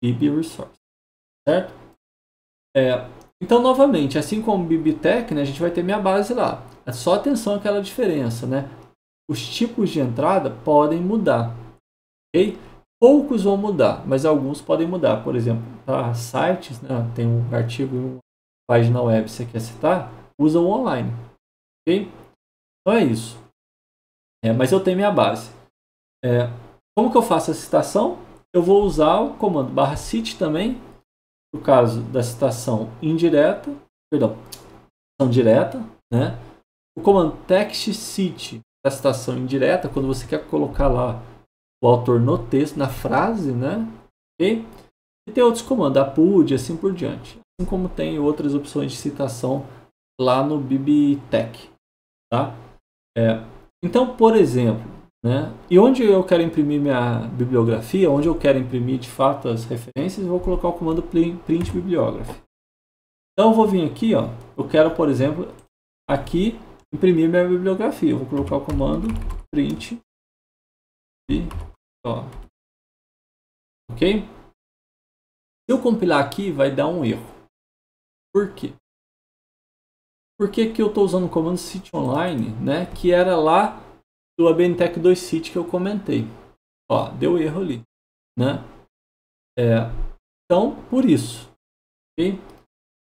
bibresource, certo? Então, novamente, assim como o BibTec, né, a gente vai ter minha base lá. É só atenção àquela diferença, né? Os tipos de entrada podem mudar, ok? Poucos vão mudar, mas alguns podem mudar. Por exemplo, para sites, né, tem um artigo em uma página web que você quer citar, usa o online, ok? Então é isso. Mas eu tenho minha base. Como que eu faço a citação? Eu vou usar o comando /cite também, no caso da citação indireta, citação direta, né? O comando textcite da citação indireta, quando você quer colocar lá o autor no texto, na frase, né? Okay? E tem outros comandos, append, assim por diante. Assim como tem outras opções de citação lá no BibTec, tá? Então, por exemplo, né? E onde eu quero imprimir minha bibliografia, onde eu quero imprimir de fato as referências, eu vou colocar o comando print bibliography. Então eu vou vir aqui, ó, eu quero, por exemplo, aqui imprimir minha bibliografia. Eu vou colocar o comando print ok? Se eu compilar aqui, vai dar um erro. Por quê? Porque que eu estou usando o comando cite online, né? Que era lá do ABNTec 2Cite que eu comentei. Ó, deu erro ali, né? Então, por isso, ok?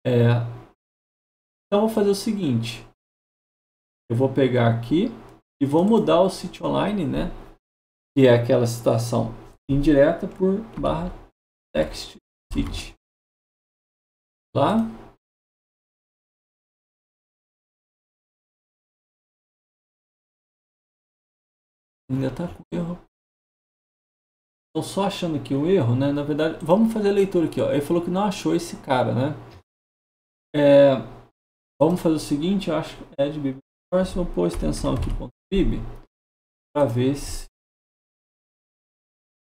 Então, eu vou fazer o seguinte. Eu vou pegar aqui e vou mudar o cite online, né? Que é aquela citação indireta por /textcite. Lá. Ainda está com erro. Estou só achando aqui o erro, né? Na verdade, vamos fazer a leitura aqui, ó. Ele falou que não achou esse cara, né? Vamos fazer o seguinte, eu acho que add bibsource, vou pôr a extensão aqui .bib para ver se,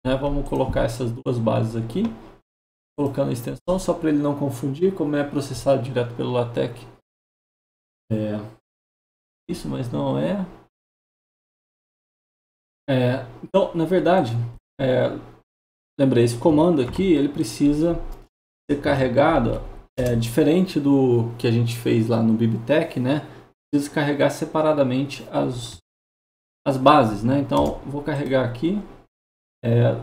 né? Vamos colocar essas duas bases aqui, colocando a extensão só para ele não confundir, como é processado direto pelo LaTeX. Isso, mas não é. Então, na verdade, lembrei, esse comando aqui, ele precisa ser carregado, diferente do que a gente fez lá no BibTec, né? Precisa carregar separadamente as bases, né? Então, vou carregar aqui,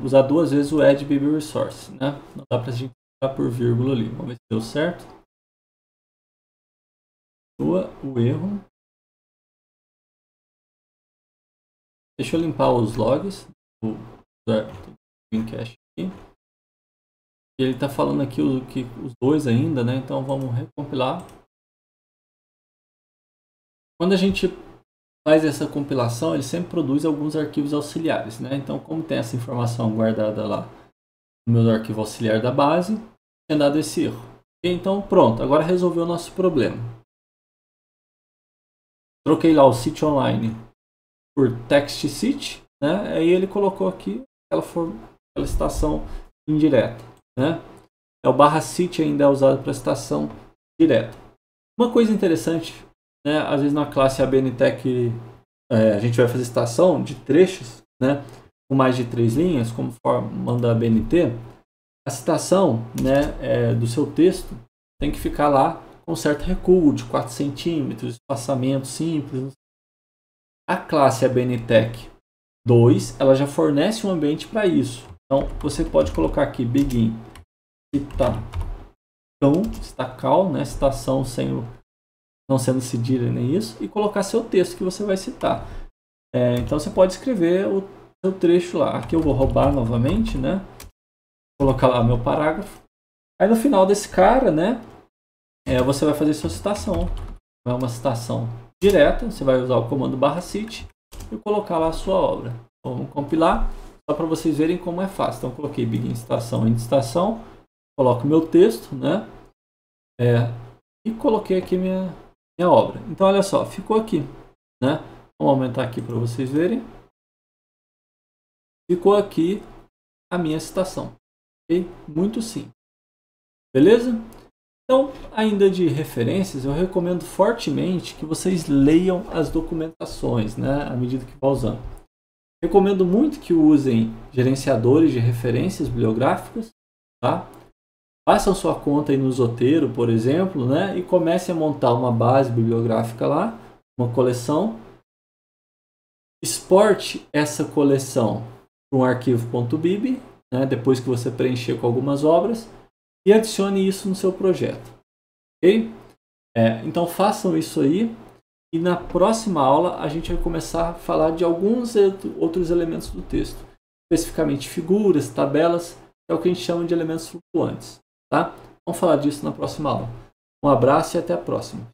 usar duas vezes o add bibresource, né? Não dá pra gente usar por vírgula ali. Vamos ver se deu certo. o erro. Deixa eu limpar os logs do Dreamcast aqui. Ele está falando aqui os dois ainda, né? Então vamos recompilar. Quando a gente faz essa compilação, ele sempre produz alguns arquivos auxiliares, né? Então, como tem essa informação guardada lá no meu arquivo auxiliar da base, tinha dado esse erro. Então, pronto, agora resolveu o nosso problema. Troquei lá o City Online por Text City, né? Aí ele colocou aqui aquela citação indireta, né? O /city ainda é usado para citação direta. Uma coisa interessante, né? Às vezes na classe ABNTech a gente vai fazer citação de trechos, né? Com mais de 3 linhas, como manda a ABNT. A citação, né, do seu texto tem que ficar lá com certo recuo de 4 centímetros, espaçamento simples. A classe ABNTech 2, ela já fornece um ambiente para isso. Então, você pode colocar aqui begin citacal, né, citação não sendo cedilha nem isso, e colocar seu texto que você vai citar. Então, você pode escrever o seu trecho lá. Aqui eu vou roubar novamente, né, colocar lá meu parágrafo. Aí no final desse cara, né, você vai fazer sua citação. É uma citação direta, você vai usar o comando /cit e colocar lá a sua obra. Vamos compilar, só para vocês verem como é fácil. Então, coloquei begin citação, end citação, coloco meu texto, né, e coloquei aqui minha obra. Então, olha só, ficou aqui, né? Vamos aumentar aqui para vocês verem. Ficou aqui a minha citação. Okay? Muito simples. Beleza? Então, ainda de referências, eu recomendo fortemente que vocês leiam as documentações, né, à medida que vão usando. Recomendo muito que usem gerenciadores de referências bibliográficas, tá? Façam sua conta aí no Zotero, por exemplo, né, e comecem a montar uma base bibliográfica lá, uma coleção. Exporte essa coleção para um arquivo .bib, né, depois que você preencher com algumas obras, e adicione isso no seu projeto. Ok? Então façam isso aí, e na próxima aula a gente vai começar a falar de alguns outros elementos do texto, especificamente figuras, tabelas, que é o que a gente chama de elementos flutuantes. Tá? Vamos falar disso na próxima aula. Um abraço e até a próxima.